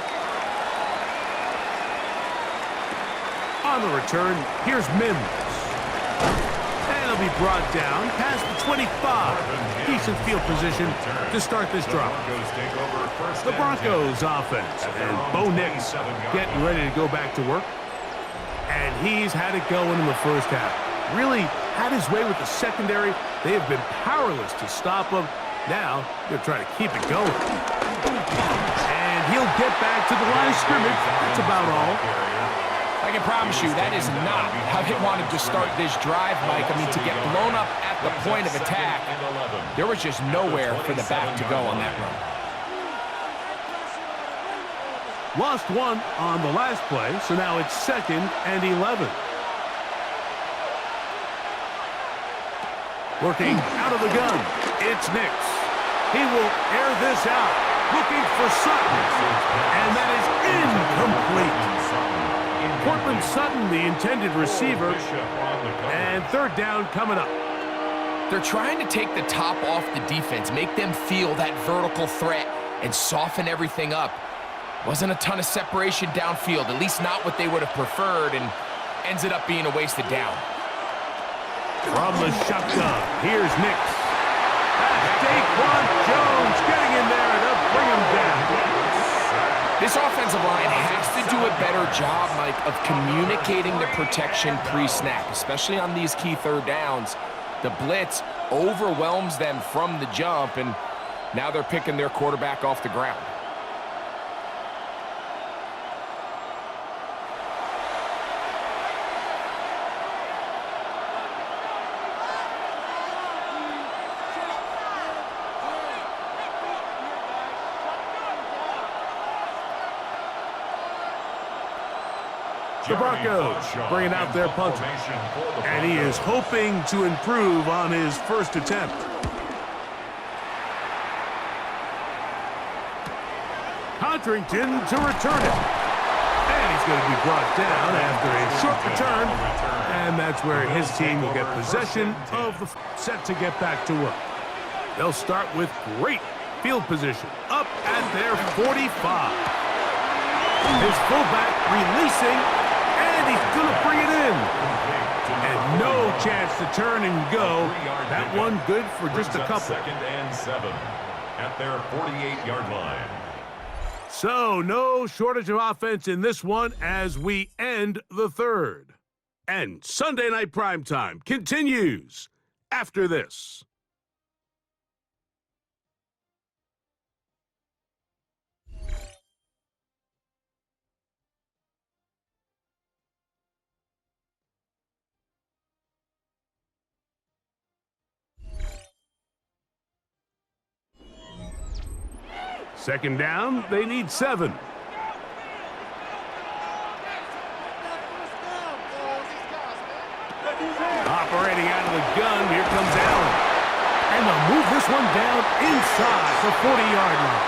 On the return, here's Mims. And he'll be brought down past the 25. Decent field position to start this drive. The Broncos offense, and Bo Nix getting ready to go back to work. And he's had it going in the first half. Really had his way with the secondary. They have been powerless to stop him. Now, they're trying to keep it going. And he'll get back to the line of scrimmage. That's about all. I can promise you that is not how they wanted to start this drive, Mike. I mean, to get blown up at the point of attack, there was just nowhere for the back to go on that run. Lost 1 on the last play, so now it's 2nd and 11. Working out of the gun, it's Nix. He will air this out, looking for Sutton, and that is incomplete. Cortland Sutton, the intended receiver, and 3rd down coming up. They're trying to take the top off the defense, make them feel that vertical threat, and soften everything up. Wasn't a ton of separation downfield, at least not what they would have preferred, and ends it up being a wasted down. From the shotgun, here's Nix. That's Daquan Jones getting in there to bring him down. This offensive line has to do a better job, Mike, of communicating the protection pre-snap, especially on these key third downs. The blitz overwhelms them from the jump, and now they're picking their quarterback off the ground. The Broncos bringing out their punter, and he is hoping to improve on his first attempt. Contrington to return it, and he's going to be brought down after a short return, and that's where his team will get possession of the set to get back to work. They'll start with great field position up at their 45. His fullback releasing, and he's going to bring it in. And no chance to turn and go. That one good for just a couple. 2nd and 7 at their 48-yard line. So no shortage of offense in this one as we end the third. And Sunday Night Primetime continues after this. Second down, they need 7. Operating out of the gun, here comes Allen. And they'll move this one down inside the 40-yard line.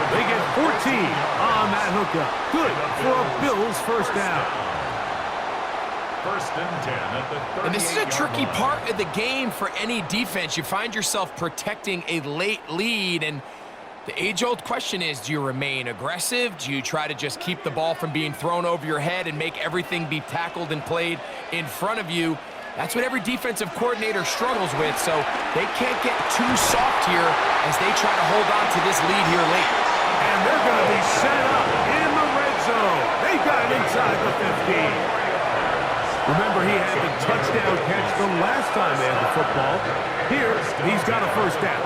They get 14 on that hookup. Good for a Bills first down. 1st and 10 at the 38-yard line. And this is a tricky part of the game for any defense. You find yourself protecting a late lead, and the age-old question is, do you remain aggressive? Do you try to just keep the ball from being thrown over your head and make everything be tackled and played in front of you? That's what every defensive coordinator struggles with, so they can't get too soft here as they try to hold on to this lead here late. And they're going to be set up in the red zone. They got it inside the 15. Remember, he had the touchdown catch the last time they had the football. Here, he's got a first down.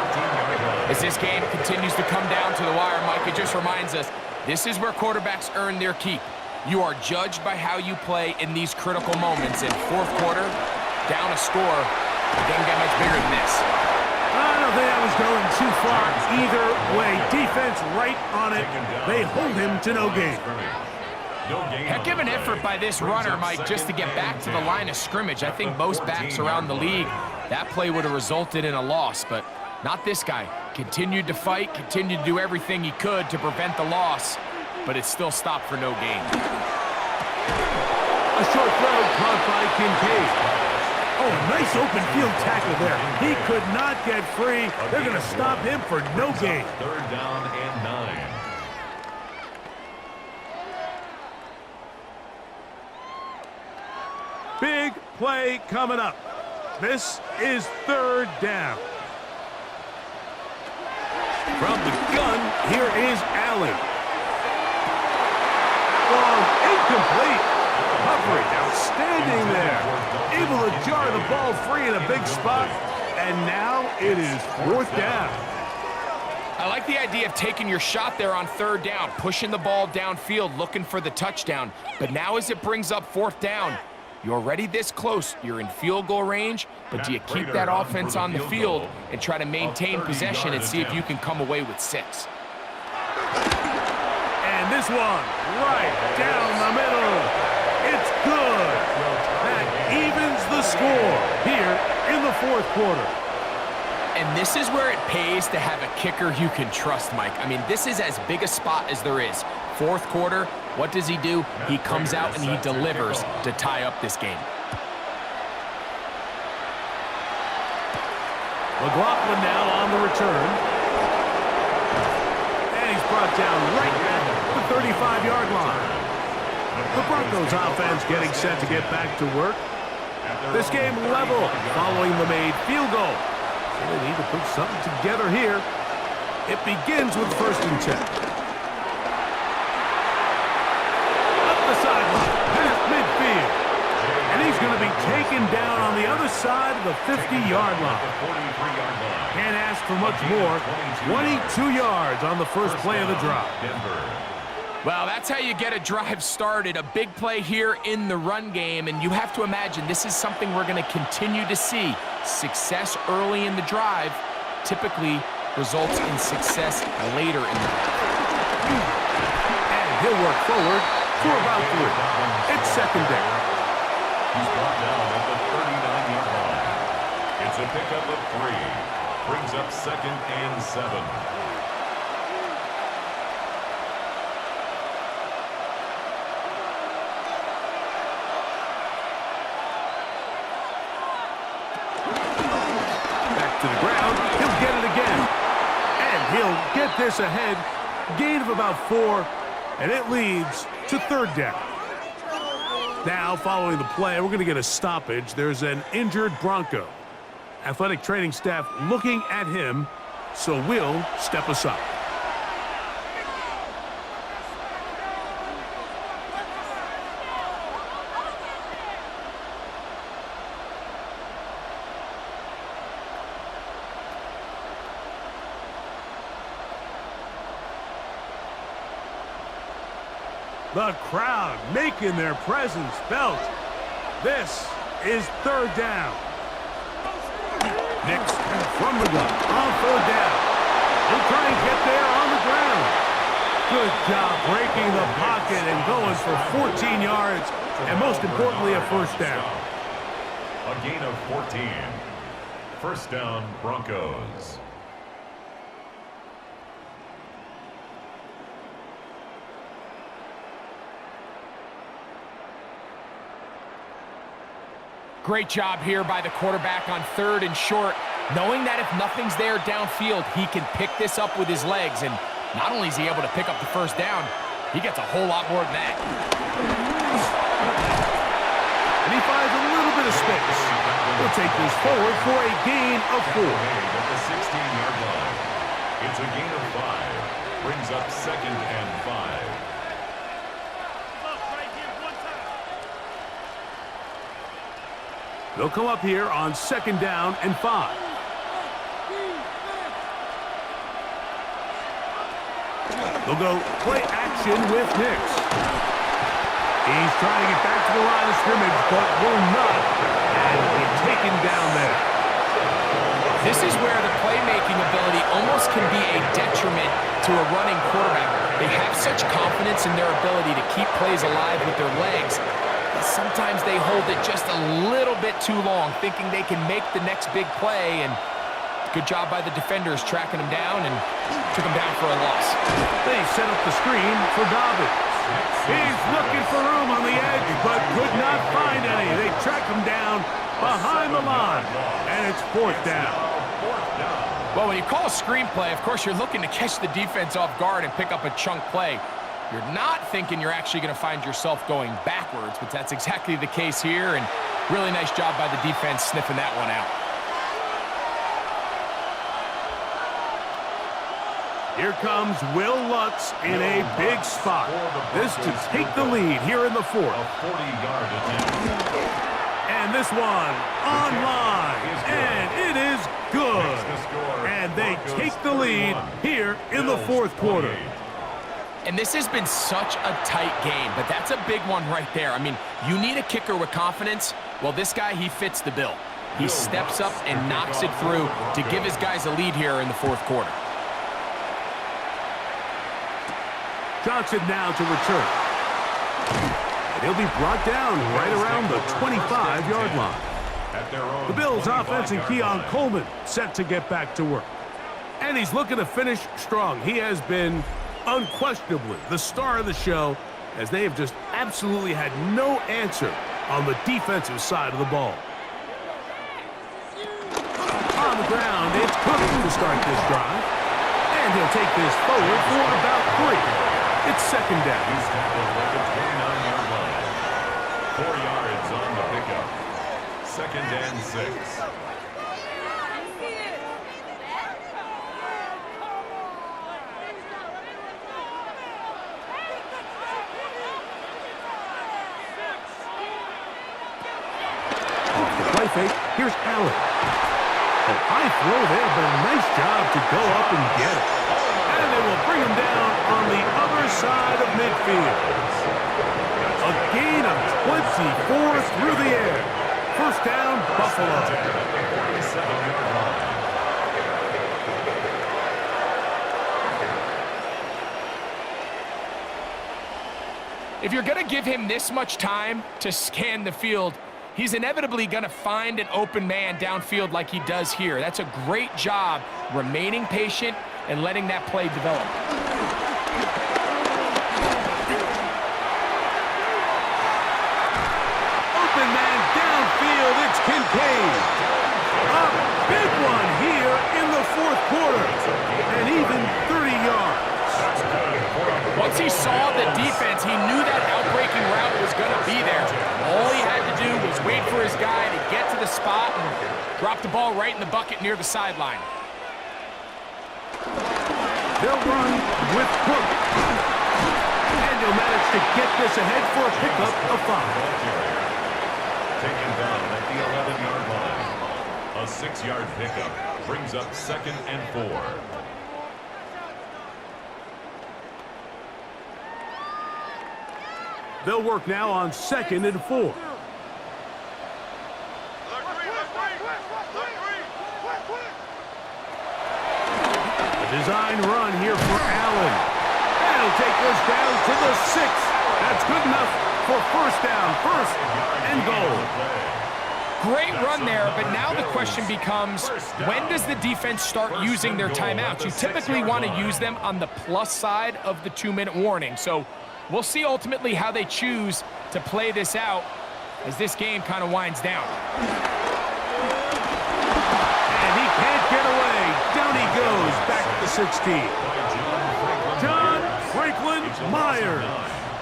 As this game continues to come down to the wire, Mike, it just reminds us, this is where quarterbacks earn their keep. You are judged by how you play in these critical moments. In fourth quarter, down a score, it doesn't get much bigger than this. I don't think that was going too far either way. Defense right on it. They hold him to no gain. Heck of an effort by this runner, Mike, just to get back to the line of scrimmage. I think most backs around the league, that play would have resulted in a loss, but not this guy. Continued to fight, continued to do everything he could to prevent the loss, but it still stopped for no gain. A short throw caught by Kincaid. Oh, nice open field tackle there. He could not get free. They're going to stop him for no gain. 3rd down and 9. Big play coming up. This is 3rd down. From the gun, here is Allen. Long, incomplete. Coverage, outstanding there. Able to jar the ball free in a big spot. And now it is 4th down. I like the idea of taking your shot there on 3rd down, pushing the ball downfield, looking for the touchdown. But now as it brings up 4th down, you're already this close. You're in field goal range, but do you keep that offense on the field and try to maintain possession and see if you can come away with 6? And this one, right down the middle. It's good. That evens the score here in the 4th quarter. And this is where it pays to have a kicker you can trust, Mike. I mean, this is as big a spot as there is. 4th quarter, what does he do? He comes out and he delivers to tie up this game. McLaughlin now on the return. And he's brought down right at the 35-yard line. The Broncos offense getting set to get back to work. This game level following the made field goal. So they need to put something together here. It begins with 1st and 10. Up the sideline, past midfield. And he's going to be taken down on the other side of the 50-yard line. Can't ask for much more. 22 yards on the first play of the drive. Well, that's how you get a drive started. A big play here in the run game, and you have to imagine this is something we're going to continue to see. Success early in the drive typically results in success later in the drive. And he'll work forward for about 3. It's 2nd down. He's brought down at the 39-yard line. It's a pickup of 3. Brings up 2nd and 7. To the ground, he'll get it again. And he'll get this ahead. Gain of about 4, and it leads to 3rd down. Now, following the play, we're going to get a stoppage. There's an injured Bronco. Athletic training staff looking at him, so we'll step aside. The crowd making their presence felt. This is 3rd down. Nix from the gun on 3rd down. He'll try and get there on the ground. Good job breaking the pocket and going for 14 yards, and most importantly, a 1st down. A gain of 14. 1st down, Broncos. Great job here by the quarterback on 3rd and short, knowing that if nothing's there downfield, he can pick this up with his legs. And not only is he able to pick up the 1st down, he gets a whole lot more than that. And he finds a little bit of space. He'll take this forward for a gain of 4. At the 16-yard line. It's a gain of 5. Brings up 2nd and 5. They'll come up here on 2nd down and 5. They'll go play action with Nix. He's trying to get back to the line of scrimmage, but will not. And he'll be taken down there. This is where the playmaking ability almost can be a detriment to a running quarterback. They have such confidence in their ability to keep plays alive with their legs. Sometimes they hold it just a little bit too long, thinking they can make the next big play, and good job by the defenders tracking him down and took him down for a loss. They set up the screen for Dobbins. He's looking for room on the edge, but could not find any. They track him down behind the line, and it's 4th down. Well, when you call a screen play, of course, you're looking to catch the defense off guard and pick up a chunk play. You're not thinking you're actually going to find yourself going backwards, but that's exactly the case here, and really nice job by the defense sniffing that one out. Here comes Will Lutz in a big spot. This to take the lead here in the 4th. A 40-yard attempt. And this one online, and it is good. And they take the lead here in the 4th quarter. And this has been such a tight game, but that's a big one right there. I mean, you need a kicker with confidence. Well, this guy, he fits the bill. He steps up and knocks it through to give his guys a lead here in the 4th quarter. Johnson now to return. And he'll be brought down right around the 25-yard line. The Bills offense and Keon Coleman set to get back to work. And he's looking to finish strong. He has been unquestionably the star of the show, as they have just absolutely had no answer on the defensive side of the ball. On on the ground. It's Cook to start this drive. And he'll take this forward for about 3. It's second down. He's tackled at the 29-yard line. 4 yards on the pickup. Second and 6. Play fake. Here's Allen. A high throw there, but a nice job to go up and get it. And they will bring him down on the other side of midfield. A gain of 24 through the air. First down, Buffalo. If you're going to give him this much time to scan the field, he's inevitably going to find an open man downfield like he does here. That's a great job remaining patient and letting that play develop. Open man downfield, it's Kincaid. A big one here in the fourth quarter. And even 30 yards. Once he saw the defense, he knew that outbreaking route was going to be there. All he had to do was wait for his guy to get to the spot and drop the ball right in the bucket near the sideline. They'll run with Cook. And he'll manage to get this ahead for a pickup of 5. Taken down at the 11-yard line. A 6-yard pickup brings up second and 4. They'll work now on second and 4. A design run here for Allen. And he'll take this down to the 6. That's good enough for first down, first and goal. Great run there, but now the question becomes, when does the defense start using their timeouts? You typically want to use them on the plus side of the 2-minute warning. So we'll see ultimately how they choose to play this out as this game kind of winds down. And he can't get away. Down he goes, back at the 16. John Franklin Myers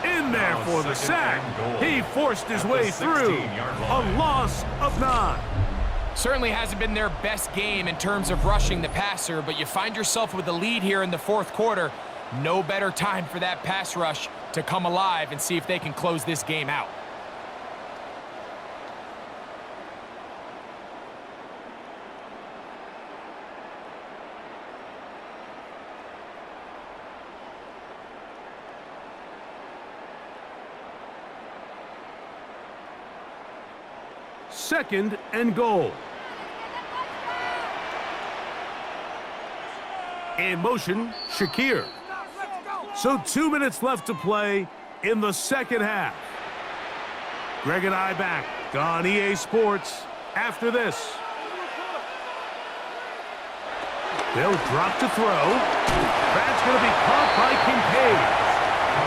in there for the sack. He forced his way through. A loss of 9. Certainly hasn't been their best game in terms of rushing the passer, but you find yourself with a lead here in the fourth quarter. No better time for that pass rush to come alive and see if they can close this game out. Second and goal. In motion, Shakir. So 2 minutes left to play in the second half. Greg and I back on EA Sports after this. They'll drop to throw. That's going to be caught by Kincaid.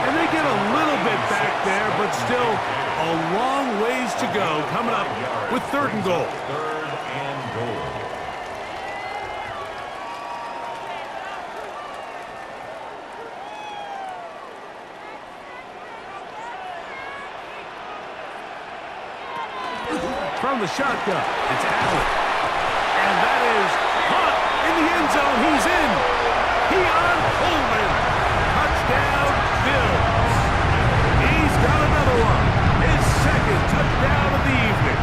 And they get a little bit back there, but still a long ways to go coming up with third and goal. Third and goal. From the shotgun, it's Allen. And that is caught in the end zone. He's in. Keon Coleman. Touchdown, Bills. He's got another one. His second touchdown of the evening.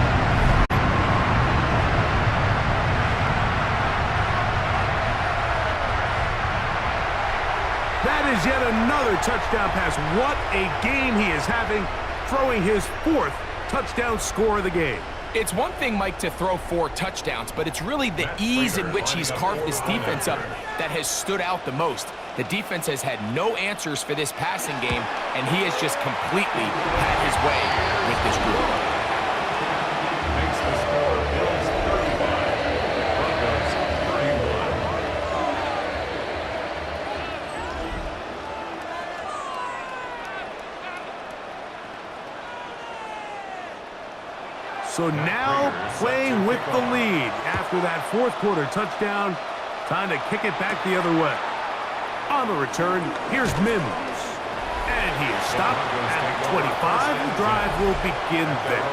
That is yet another touchdown pass. What a game he is having, throwing his 4th touchdown score of the game. It's one thing, Mike, to throw 4 touchdowns, but it's really the ease in which he's carved this defense up that has stood out the most. The defense has had no answers for this passing game, and he has just completely had his way with this group. Makes the score Bills 35, Broncos 31. So now playing with the lead after that fourth quarter touchdown. Time to kick it back the other way. On the return, here's Mims. And he is stopped at 25. The drive will begin there.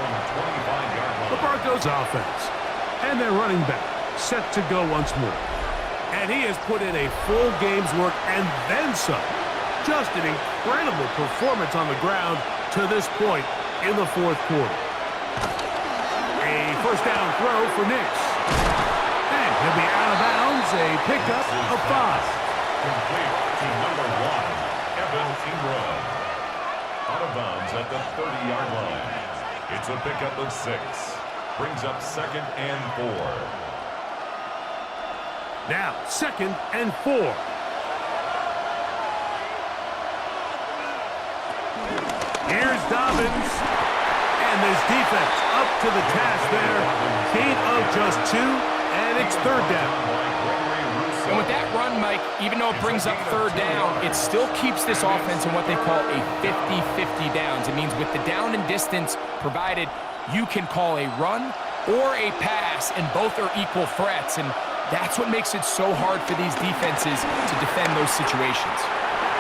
The Broncos offense. And their running back set to go once more. And he has put in a full game's work and then some. Just an incredible performance on the ground to this point in the fourth quarter. A first down throw for Nix. And he'll be out of bounds, a pickup of 5. Complete to number 1, Evan Ingram. Out of bounds at the 30-yard line. It's a pickup of 6. Brings up 2nd and 4. Now, 2nd and 4. Here's Dobbins. And this defense up to the task there. Gain of just 2, and it's 3rd down. And with that run, Mike, even though it brings up 3rd down, it still keeps this offense in what they call a 50-50 downs. It means with the down and distance provided, you can call a run or a pass, and both are equal threats. And that's what makes it so hard for these defenses to defend those situations.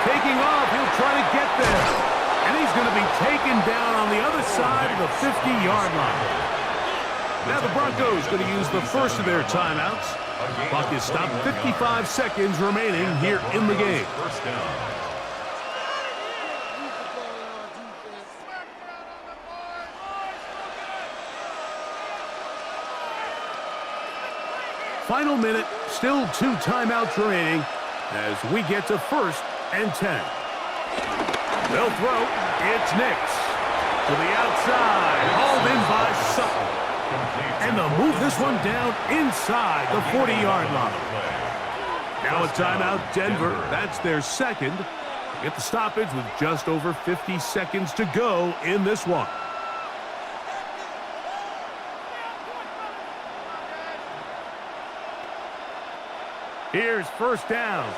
Taking off, he'll try to get there. And he's going to be taken down on the other side of the 50-yard line. Now the Broncos going to use the first of their timeouts. Clock is stopped, 55 seconds remaining here in the game. First down. Final minute, still 2 timeouts remaining as we get to 1st and 10. They'll throw. It's Nix. To the outside. Hauled in by Sutton. And they'll move this one down inside the 40-yard line. Now a timeout, Denver. That's their 2nd. Get the stoppage with just over 50 seconds to go in this one. Here's 1st down.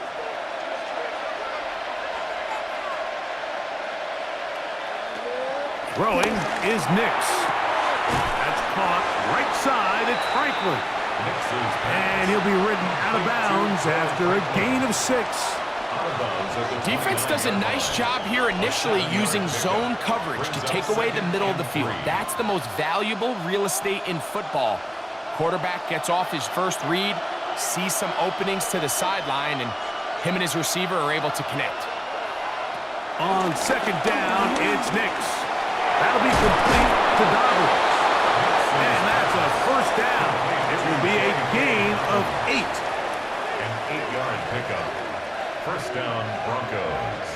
Throwing is Nix. That's caught right side. It's Franklin. And he'll be ridden out of bounds after a gain of 6. Defense does a nice job here initially using zone coverage to take away the middle of the field. That's the most valuable real estate in football. Quarterback gets off his first read, sees some openings to the sideline, and him and his receiver are able to connect. On 2nd down, it's Nix. That'll be complete to Dobbins. And that's a first down. It will be a gain of 8. An 8-yard pickup. First down, Broncos.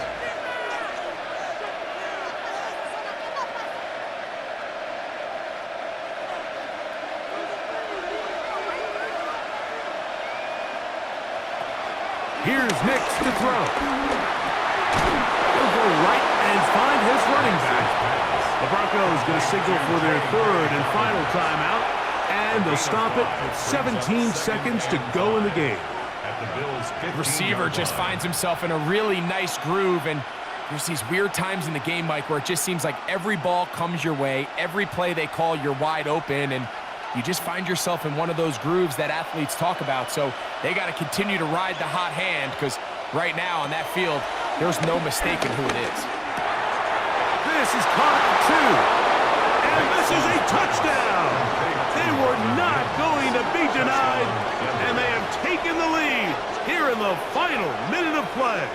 Here's Nix to throw. He'll go right and find his running back. The Broncos going to signal for their 3rd and final timeout, and they'll stop it with 17 seconds to go in the game. Receiver just finds himself in a really nice groove, and there's these weird times in the game, Mike, where it just seems like every ball comes your way, every play they call, you're wide open, and you just find yourself in one of those grooves that athletes talk about. So they got to continue to ride the hot hand, because right now on that field, there's no mistaking who it is. This is caught at 2. And this is a touchdown. They were not going to be denied, and they have taken the lead here in the final minute of play.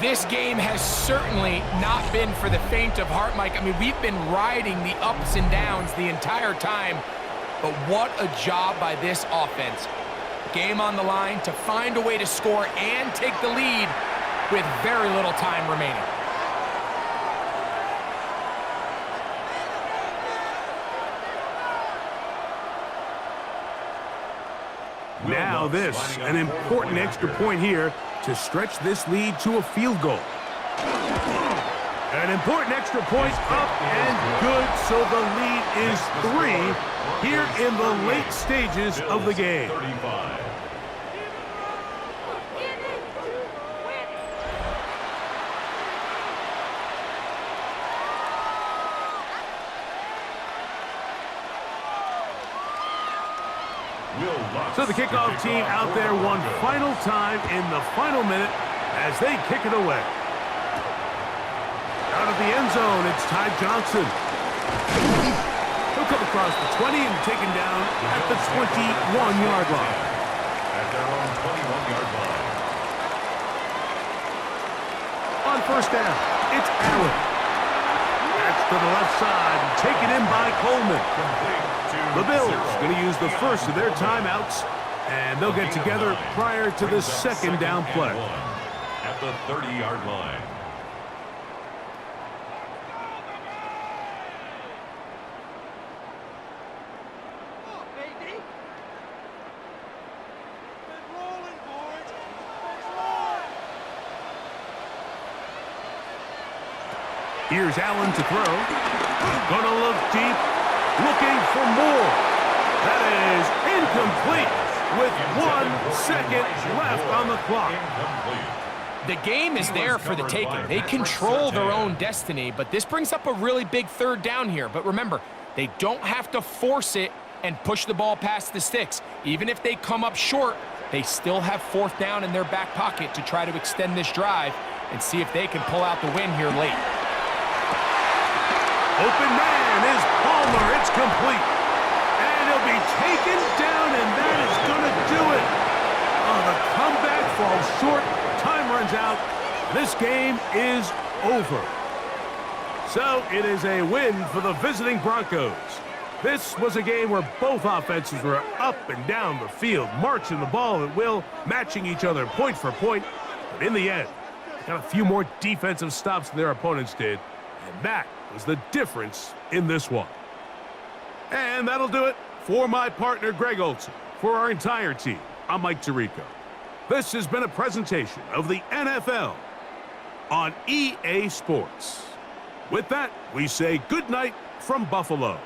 This game has certainly not been for the faint of heart, Mike. I mean, we've been riding the ups and downs the entire time, but what a job by this offense. Game on the line to find a way to score and take the lead with very little time remaining. Now this, an important extra point here to stretch this lead to a field goal. An important extra point up and good, so the lead is 3 here in the late stages of the game. So the kickoff team out there one final time in the final minute as they kick it away. Out of the end zone, it's Ty Johnson. He'll come across the 20 and taken down at the 21-yard line. At their own 21-yard line. On first down, it's Allen. That's to the left side, and taken in by Coleman. The Bills going to use the first of their timeouts, and they'll get together prior to the second down play. At the 30-yard line. Here's Allen to throw. Gonna look deep, looking for more. That is incomplete with 1 second left on the clock. The game is there for the taking. They control their own destiny, but this brings up a really big third down here. But remember, they don't have to force it and push the ball past the sticks. Even if they come up short, they still have fourth down in their back pocket to try to extend this drive and see if they can pull out the win here late. Open man is Palmer. It's complete. And he'll be taken down, and that is going to do it. Oh, the comeback falls short. Time runs out. This game is over. So it is a win for the visiting Broncos. This was a game where both offenses were up and down the field, marching the ball at will, matching each other point for point. But in the end, they got a few more defensive stops than their opponents did. And that was the difference in this one. And that'll do it for my partner, Greg Olson. For our entire team, I'm Mike Tirico. This has been a presentation of the NFL on EA Sports. With that, we say good night from Buffalo.